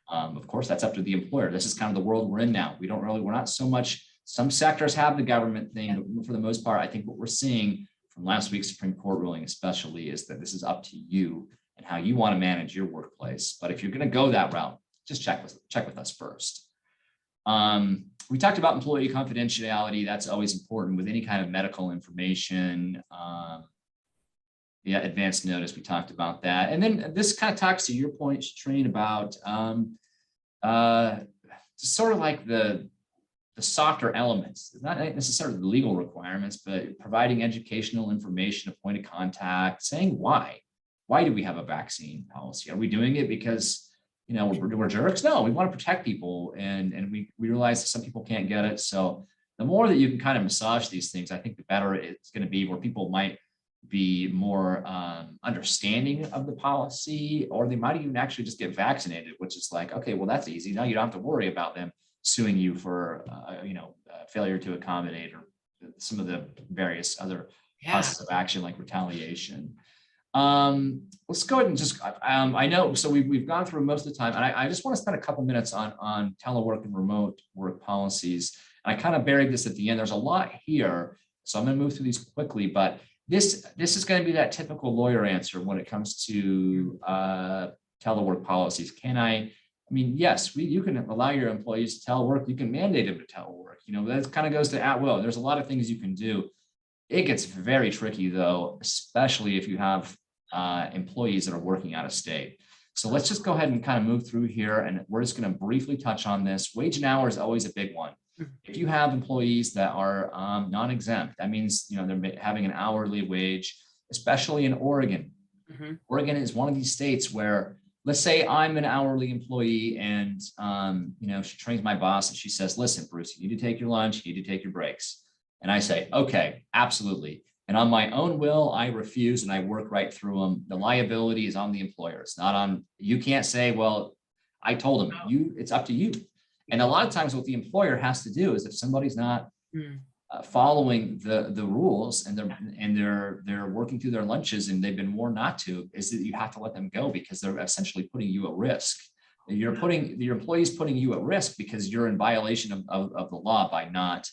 of course, that's up to the employer. This is kind of the world we're in now. We're not so much, some sectors have the government thing, but for the most part, I think what we're seeing from last week's Supreme Court ruling especially is that this is up to you and how you want to manage your workplace. But if you're going to go that route, just check with us first. We talked about employee confidentiality. That's always important with any kind of medical information. Advance notice, we talked about that. And then this kind of talks to your point, Shatrine, about sort of like the softer elements, not necessarily the legal requirements, but providing educational information, a point of contact, saying why do we have a vaccine policy? Are we doing it because, we're jerks? No, we want to protect people, and we realize that some people can't get it. So the more that you can kind of massage these things, I think the better it's going to be, where people might be more understanding of the policy, or they might even actually just get vaccinated, which is like, okay, well, that's easy. Now you don't have to worry about them suing you for, failure to accommodate, or some of the various other causes of action like retaliation. Let's go ahead and just, I know, so we've gone through most of the time, and I just want to spend a couple minutes on telework and remote work policies. And I kind of buried this at the end. There's a lot here, so I'm going to move through these quickly, but this is going to be that typical lawyer answer when it comes to telework policies. Yes, you can allow your employees to telework. You can mandate them to telework. That kind of goes to at will. There's a lot of things you can do. It gets very tricky, though, especially if you have employees that are working out of state. So let's just go ahead and kind of move through here, and we're just going to briefly touch on this. Wage and hour is always a big one. If you have employees that are non-exempt, that means they're having an hourly wage, especially in Oregon. Oregon is one of these states where, let's say I'm an hourly employee, and she trains my boss, and she says, listen, Bruce, you need to take your lunch, you need to take your breaks. And I say, okay, absolutely. And on my own will, I refuse, and I work right through them. The liability is on the employer. It's not on, you can't say, well, I told him, it's up to you. And a lot of times what the employer has to do is, if somebody's not following the rules, and they're working through their lunches and they've been warned not to, is that you have to let them go, because they're essentially putting you at risk. Your employee's putting you at risk because you're in violation of the law by not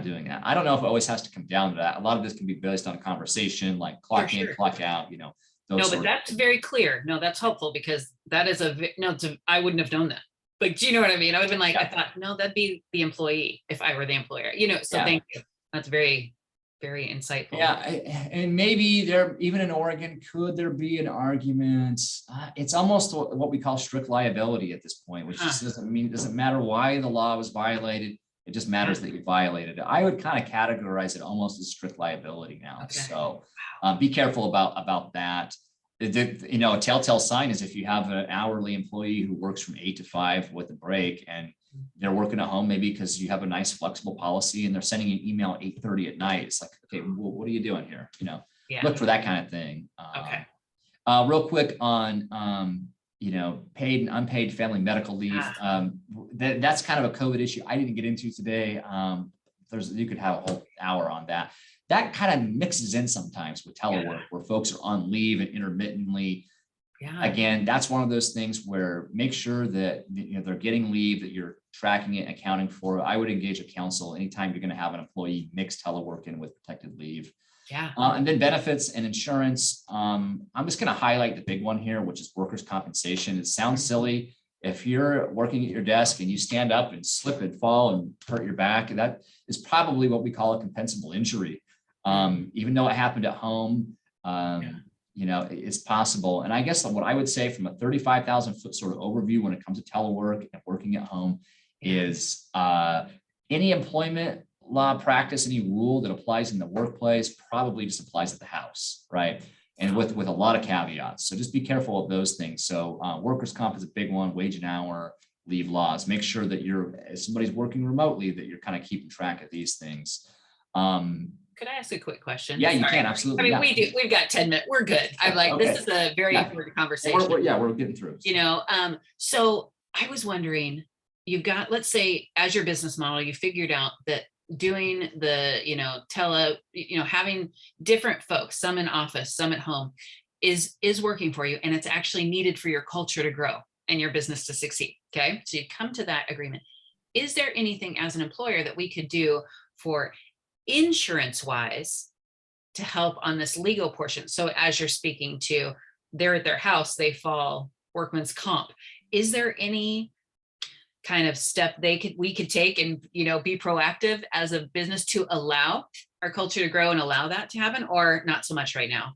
doing that. I don't know if it always has to come down to that. A lot of this can be based on conversation, like clock in, clock out, No, but that's very clear. No, that's helpful, because that is I wouldn't have known that. Like, do you know what I mean? I would have been like, I thought, no, that'd be the employee if I were the employer, so thank you. That's very very insightful. Yeah, and maybe there, even in Oregon, could there be an argument? It's almost what we call strict liability at this point, which just doesn't matter why the law was violated. It just matters that you violated it. I would kind of categorize it almost as strict liability now. Okay. So be careful about that. You know, a telltale sign is if you have an hourly employee who works from 8 to 5 with a break, and they're working at home, maybe because you have a nice flexible policy, and they're sending you an email at 8:30 at night. It's like, okay, well, what are you doing here? You know, look for that kind of thing. Okay. Real quick on, you know, paid and unpaid family medical leave. That's kind of a COVID issue I didn't get into today. You could have a whole hour on that. That kind of mixes in sometimes with telework, where folks are on leave and intermittently. Again, that's one of those things where make sure that, you know, they're getting leave, that you're tracking it, accounting for it. I would engage a counsel anytime you're going to have an employee mix telework in with protected leave. And then benefits and insurance. I'm just going to highlight the big one here, which is workers' compensation. It sounds silly. If you're working at your desk and you stand up and slip and fall and hurt your back, that is probably what we call a compensable injury. Even though it happened at home, you know, it's possible. And I guess what I would say from a 35,000 foot sort of overview when it comes to telework and working at home is any employment law practice, any rule that applies in the workplace probably just applies at the house, right? And with a lot of caveats. So just be careful of those things. So workers' comp is a big one, wage and hour, leave laws. Make sure that if somebody's working remotely, that you're kind of keeping track of these things. Could I ask a quick question? Yeah, you can, absolutely. I mean, we've got 10 minutes. We're good. I'm like, this is a very important conversation. We're getting through. You know, so I was wondering, you've got, let's say, as your business model, you figured out that doing the, you know, having different folks, some in office, some at home, is working for you, and it's actually needed for your culture to grow and your business to succeed. Okay, so you come to that agreement. Is there anything as an employer that we could do for insurance wise to help on this legal portion? So as you're speaking to, they're at their house, they fall workman's comp. Is there any kind of step we could take and, you know, be proactive as a business to allow our culture to grow and allow that to happen, or not so much right now?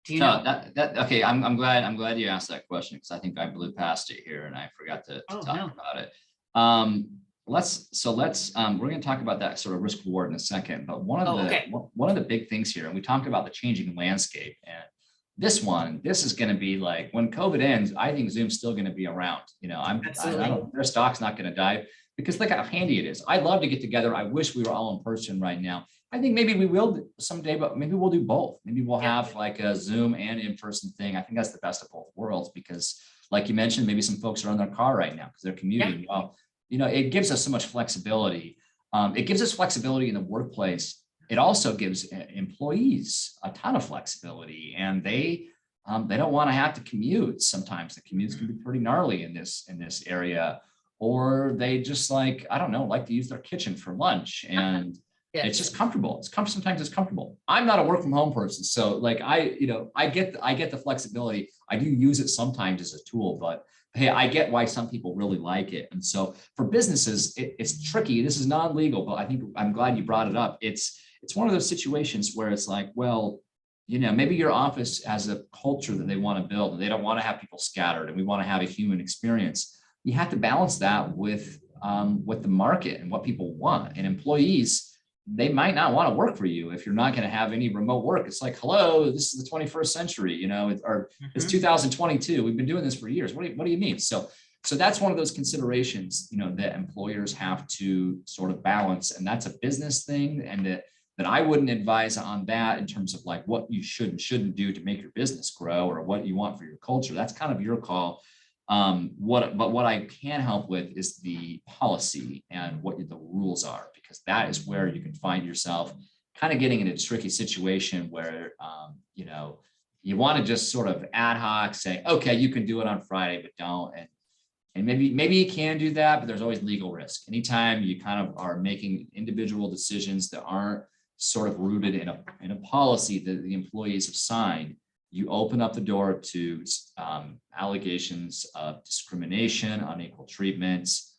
Do you know? Okay. I'm glad you asked that question, because I think I blew past it here and I forgot to talk about it. We're going to talk about that sort of risk reward in a second, but one of the big things here, and we talked about the changing landscape, and this is going to be like, when COVID ends, I think Zoom's still going to be around. You know, their stock's not going to die, because look how handy it is. I'd love to get together. I wish we were all in person right now. I think maybe we will someday, but maybe we'll do both. Maybe we'll have like a Zoom and in-person thing. I think that's the best of both worlds, because like you mentioned, maybe some folks are in their car right now because they're commuting. Well, you know, it gives us so much flexibility. It gives us flexibility in the workplace. It also gives employees a ton of flexibility, and they don't want to have to commute. Sometimes the commutes can be pretty gnarly in this area, or they just like to use their kitchen for lunch, and it's just comfortable. Sometimes it's comfortable. I'm not a work from home person, so like I get the flexibility. I do use it sometimes as a tool, but hey, I get why some people really like it. And so for businesses, it's tricky. This is non-legal, but I think I'm glad you brought it up. It's one of those situations where it's like, well, you know, maybe your office has a culture that they want to build, and they don't want to have people scattered, and we want to have a human experience. You have to balance that with the market and what people want. And employees, they might not want to work for you if you're not going to have any remote work. It's like, hello, this is the 21st century, you know, it's 2022. We've been doing this for years. What do you mean? So that's one of those considerations, you know, that employers have to sort of balance, and that's a business thing, and that I wouldn't advise on that in terms of like what you should and shouldn't do to make your business grow, or what you want for your culture. That's kind of your call. What I can help with is the policy and what the rules are, because that is where you can find yourself kind of getting in a tricky situation where, you know, you want to just sort of ad hoc say, okay, you can do it on Friday, but don't. And maybe you can do that, but there's always legal risk. Anytime you kind of are making individual decisions that aren't sort of rooted in a policy that the employees have signed, you open up the door to allegations of discrimination, unequal treatments,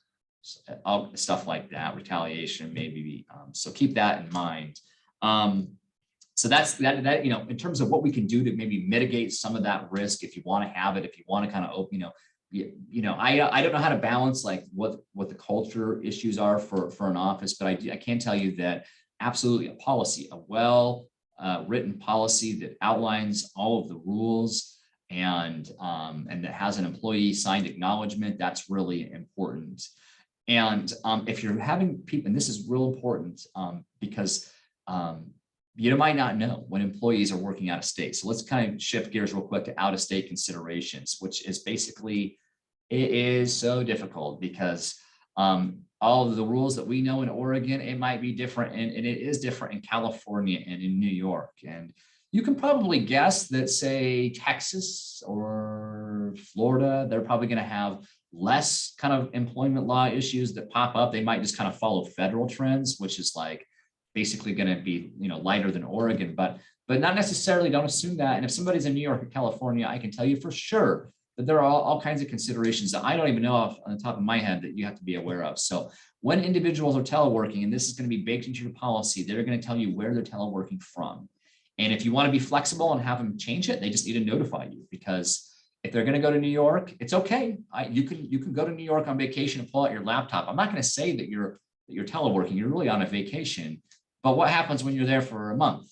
stuff like that, retaliation, maybe. So keep that in mind. So that's that, in terms of what we can do to maybe mitigate some of that risk, if you want to have it, if you want to kind of open, I don't know how to balance like what the culture issues are for an office, but I can tell you that absolutely a policy, a well written policy that outlines all of the rules and that has an employee signed acknowledgement, that's really important. And if you're having people, and this is real important because you might not know when employees are working out of state. So let's kind of shift gears real quick to out of state considerations, which is basically, it is so difficult because all of the rules that we know in Oregon, it might be different, and it is different in California and in New York. And you can probably guess that, say, Texas or Florida, they're probably going to have less kind of employment law issues that pop up. They might just kind of follow federal trends, which is like basically going to be, lighter than Oregon, but not necessarily. Don't assume that. And if somebody's in New York or California, I can tell you for sure that there are all kinds of considerations that I don't even know off on the top of my head that you have to be aware of. So when individuals are teleworking, and this is going to be baked into your policy, they're going to tell you where they're teleworking from. And if you want to be flexible and have them change it, they just need to notify you, because if they're going to go to New York, it's okay. You can go to New York on vacation and pull out your laptop. I'm not going to say that you're teleworking. You're really on a vacation. But what happens when you're there for a month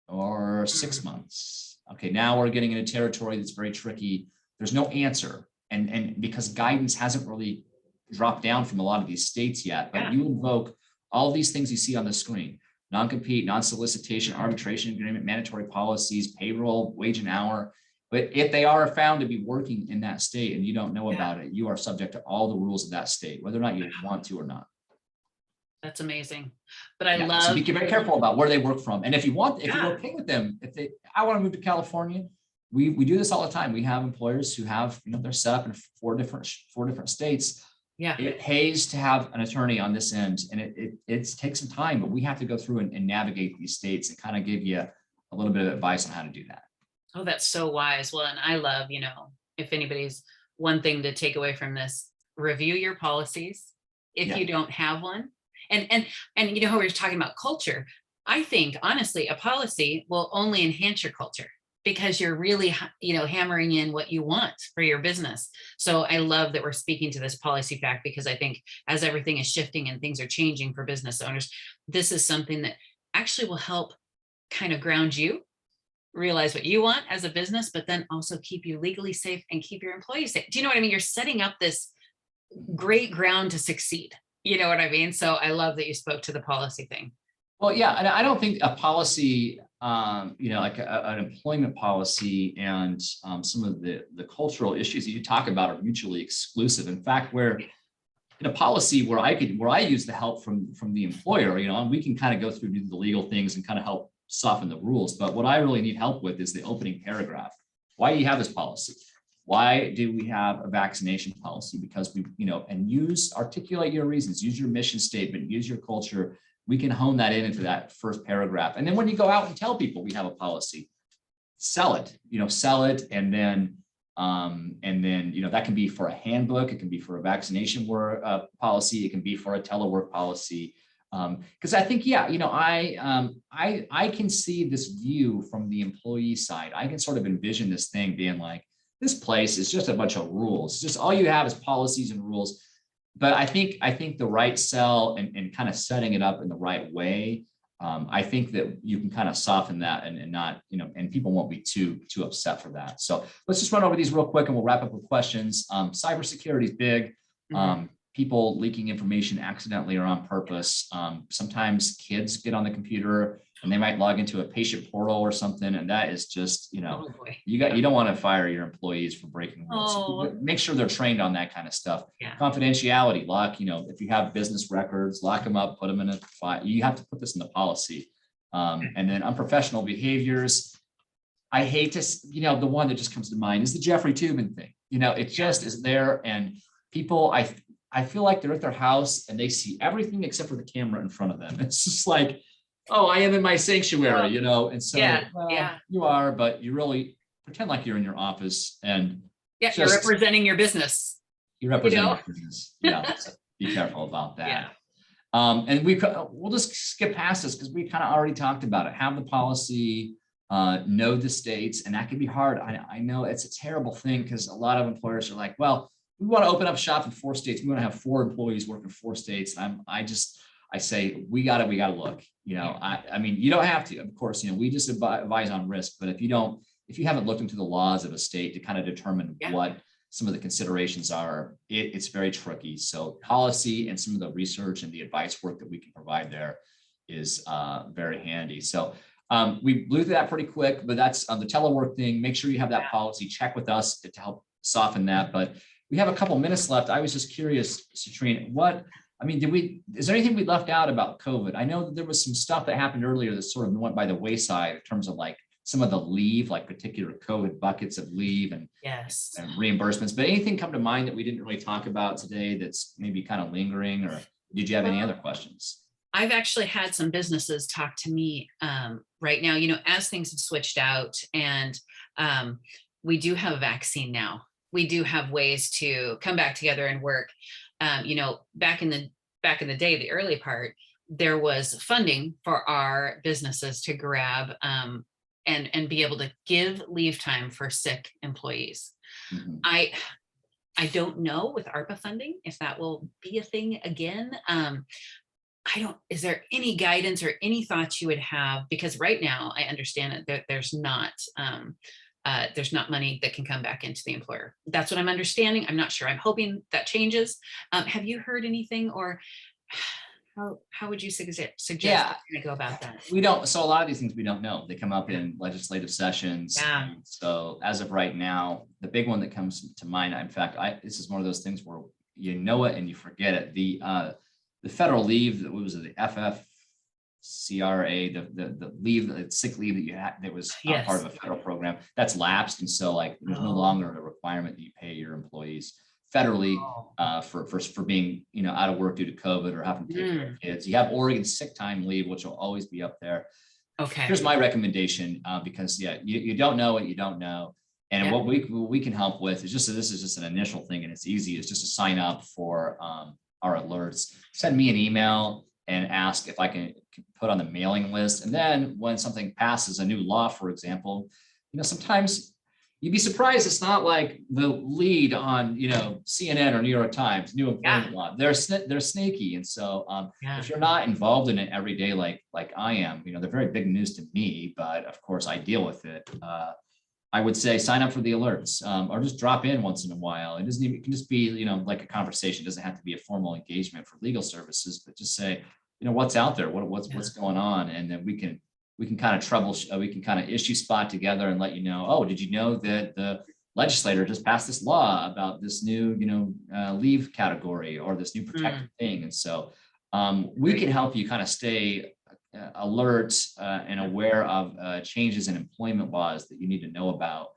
or 6 months? Okay, now we're getting into territory that's very tricky. There's no answer. And because guidance hasn't really dropped down from a lot of these states yet, but you invoke all these things you see on the screen: non-compete, non-solicitation, arbitration agreement, mandatory policies, payroll, wage and hour. But if they are found to be working in that state and you don't know about it, you are subject to all the rules of that state, whether or not you want to or not. That's amazing. But I love. So be very careful about where they work from. And if you're okay with them, I want to move to California, we do this all the time. We have employers who have, they're set up in four different states. Yeah. It pays to have an attorney on this end, and it takes some time, but we have to go through and navigate these states and kind of give you a little bit of advice on how to do that. Oh, that's so wise. Well, and I love, if anybody's one thing to take away from this, review your policies if you don't have one. And how we were talking about culture, I think honestly, a policy will only enhance your culture, because you're really, hammering in what you want for your business. So I love that we're speaking to this policy fact, because I think as everything is shifting and things are changing for business owners, this is something that actually will help kind of ground you, realize what you want as a business, but then also keep you legally safe and keep your employees safe. Do you know what I mean? You're setting up this great ground to succeed. You know what I mean? So I love that you spoke to the policy thing. Well, yeah, and I don't think a policy, like an employment policy and some of the cultural issues that you talk about are mutually exclusive. In fact, where in a policy where I use the help from the employer, and we can kind of go through the legal things and kind of help soften the rules. But what I really need help with is the opening paragraph. Why do you have this policy? Why do we have a vaccination policy? Because we, and articulate your reasons, use your mission statement, use your culture. We can hone that into that first paragraph. And then when you go out and tell people we have a policy, sell it, and then that can be for a handbook, it can be for a vaccination policy, it can be for a telework policy. Because I think, I can see this view from the employee side. I can sort of envision this thing being like, this place is just a bunch of rules. Just all you have is policies and rules. But I think the right sell and kind of setting it up in the right way, I think that you can kind of soften that and not, and people won't be too upset for that. So let's just run over these real quick and we'll wrap up with questions. Cybersecurity is big. People leaking information accidentally or on purpose. Sometimes kids get on the computer and they might log into a patient portal or something, and that is just, you don't want to fire your employees for breaking rules. So make sure they're trained on that kind of stuff. Confidentiality, lock, if you have business records, lock them up, put them in a file. You have to put this in the policy. And then unprofessional behaviors. I hate to, the one that just comes to mind is the Jeffrey Tubin thing. It just is there, and people, I feel like they're at their house and they see everything except for the camera in front of them. It's just like, oh, I am in my sanctuary, and so you are, but you really pretend like you're in your office and you're representing your business. You're representing your business. So be careful about that. And we'll just skip past this because we kind of already talked about it. Have the policy, know the states, and that can be hard. I know it's a terrible thing because a lot of employers are like, well, we want to open up shop in 4 states. We want to have 4 employees work in 4 states. I say, we got to look, I mean, you don't have to, of course, we just advise on risk, but if you haven't looked into the laws of a state to kind of determine what some of the considerations are, it's very tricky. So policy and some of the research and the advice work that we can provide there is very handy. So we blew through that pretty quick, but that's on the telework thing. Make sure you have that policy, check with us to help soften that. But we have a couple minutes left. I was just curious, Shatrine, is there anything we left out about COVID? I know that there was some stuff that happened earlier that sort of went by the wayside in terms of like some of the leave, like particular COVID buckets of leave and reimbursements, but anything come to mind that we didn't really talk about today that's maybe kind of lingering, or did you have any other questions? I've actually had some businesses talk to me right now, as things have switched out, and we do have a vaccine now. We do have ways to come back together and work. Back in the day, the early part, there was funding for our businesses to grab and be able to give leave time for sick employees. Mm-hmm. I don't know with ARPA funding if that will be a thing again. Is there any guidance or any thoughts you would have? Because right now I understand that there's not money that can come back into the employer. That's what I'm understanding. I'm not sure. I'm hoping that changes. Have you heard anything, or how would you suggest to go about that? We don't. So a lot of these things we don't know. They come up in legislative sessions. Yeah. So as of right now, the big one that comes to mind, in fact, this is one of those things where you know it and you forget it. The federal leave, what was it, the FFCRA, the leave, the sick leave that you had, that was part of a federal program, that's lapsed. And so like there's no longer a requirement that you pay your employees federally for being, out of work due to COVID or having to take care of kids. You have Oregon sick time leave, which will always be up there. Okay. Here's my recommendation, because you don't know what you don't know. And what we can help with is this is just an initial thing, and it's easy. It's just to sign up for our alerts. Send me an email and ask if I can put on the mailing list. And then when something passes, a new law, for example, sometimes you'd be surprised. It's not like the lead on, CNN or New York Times, new employment law. They're snaky. And so if you're not involved in it every day, like I am, they're very big news to me, but of course I deal with it. I would say sign up for the alerts, or just drop in once in a while. It can just be, like a conversation. It doesn't have to be a formal engagement for legal services, but just say, what's out there, what's going on. And then we can kind of troubleshoot, we can kind of issue spot together and let you know, oh, did you know that the legislator just passed this law about this new, leave category or this new protected thing. And so we can help you kind of stay alert and aware of changes in employment laws that you need to know about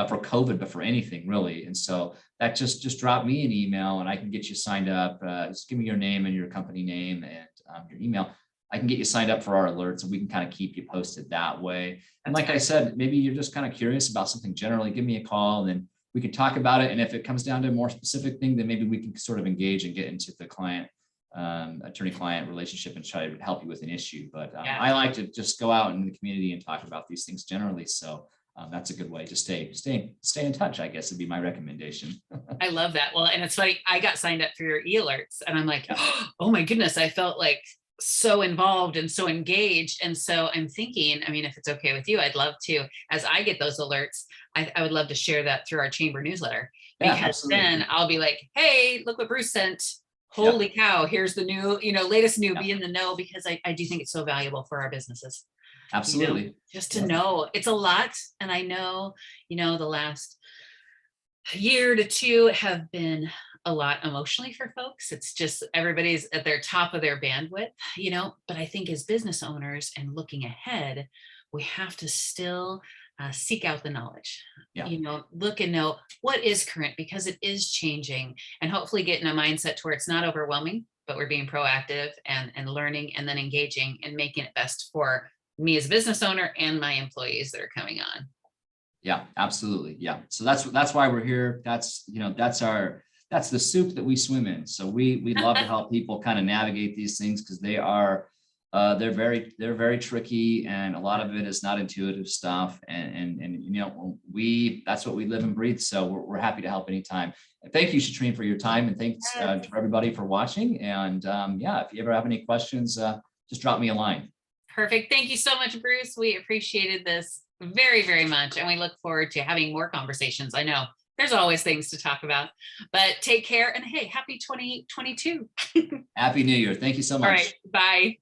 for COVID, but for anything really. And so that just drop me an email and I can get you signed up. Just give me your name and your company name and your email. I can get you signed up for our alerts, and we can kind of keep you posted that way. And like I said, maybe you're just kind of curious about something generally, give me a call and then we can talk about it. And if it comes down to a more specific thing, then maybe we can sort of engage and get into the attorney-client relationship and try to help you with an issue. But I like to just go out in the community and talk about these things generally. So that's a good way to stay in touch, I guess would be my recommendation. I love that. Well, and it's funny, I got signed up for your e-alerts and I'm like, oh my goodness, I felt like so involved and so engaged. And so I'm thinking, if it's okay with you, I'd love to, as I get those alerts, I would love to share that through our chamber newsletter, because then I'll be like, hey, look what Bruce sent. Holy cow, here's the new, latest new, be in the know, because I do think it's so valuable for our businesses. Absolutely. Just to know it's a lot. And I know, the last year to two have been a lot emotionally for folks. It's just everybody's at their top of their bandwidth, but I think as business owners and looking ahead, we have to still seek out the knowledge, look and know what is current, because it is changing, and hopefully get in a mindset to where it's not overwhelming, but we're being proactive and learning and then engaging and making it best for me as a business owner and my employees that are coming on. Yeah, absolutely. Yeah. So that's why we're here. That's that's the soup that we swim in. So we love to help people kind of navigate these things, because they are they're very tricky, and a lot of it is not intuitive stuff. And you know, that's what we live and breathe. So we're happy to help anytime. And thank you, Shatrine, for your time, and thanks to everybody for watching. And yeah, if you ever have any questions, just drop me a line. Perfect. Thank you so much, Bruce. We appreciated this very, very much, and we look forward to having more conversations. I know there's always things to talk about, but take care, and hey, happy 2022. Happy New Year. Thank you so much. All right. Bye.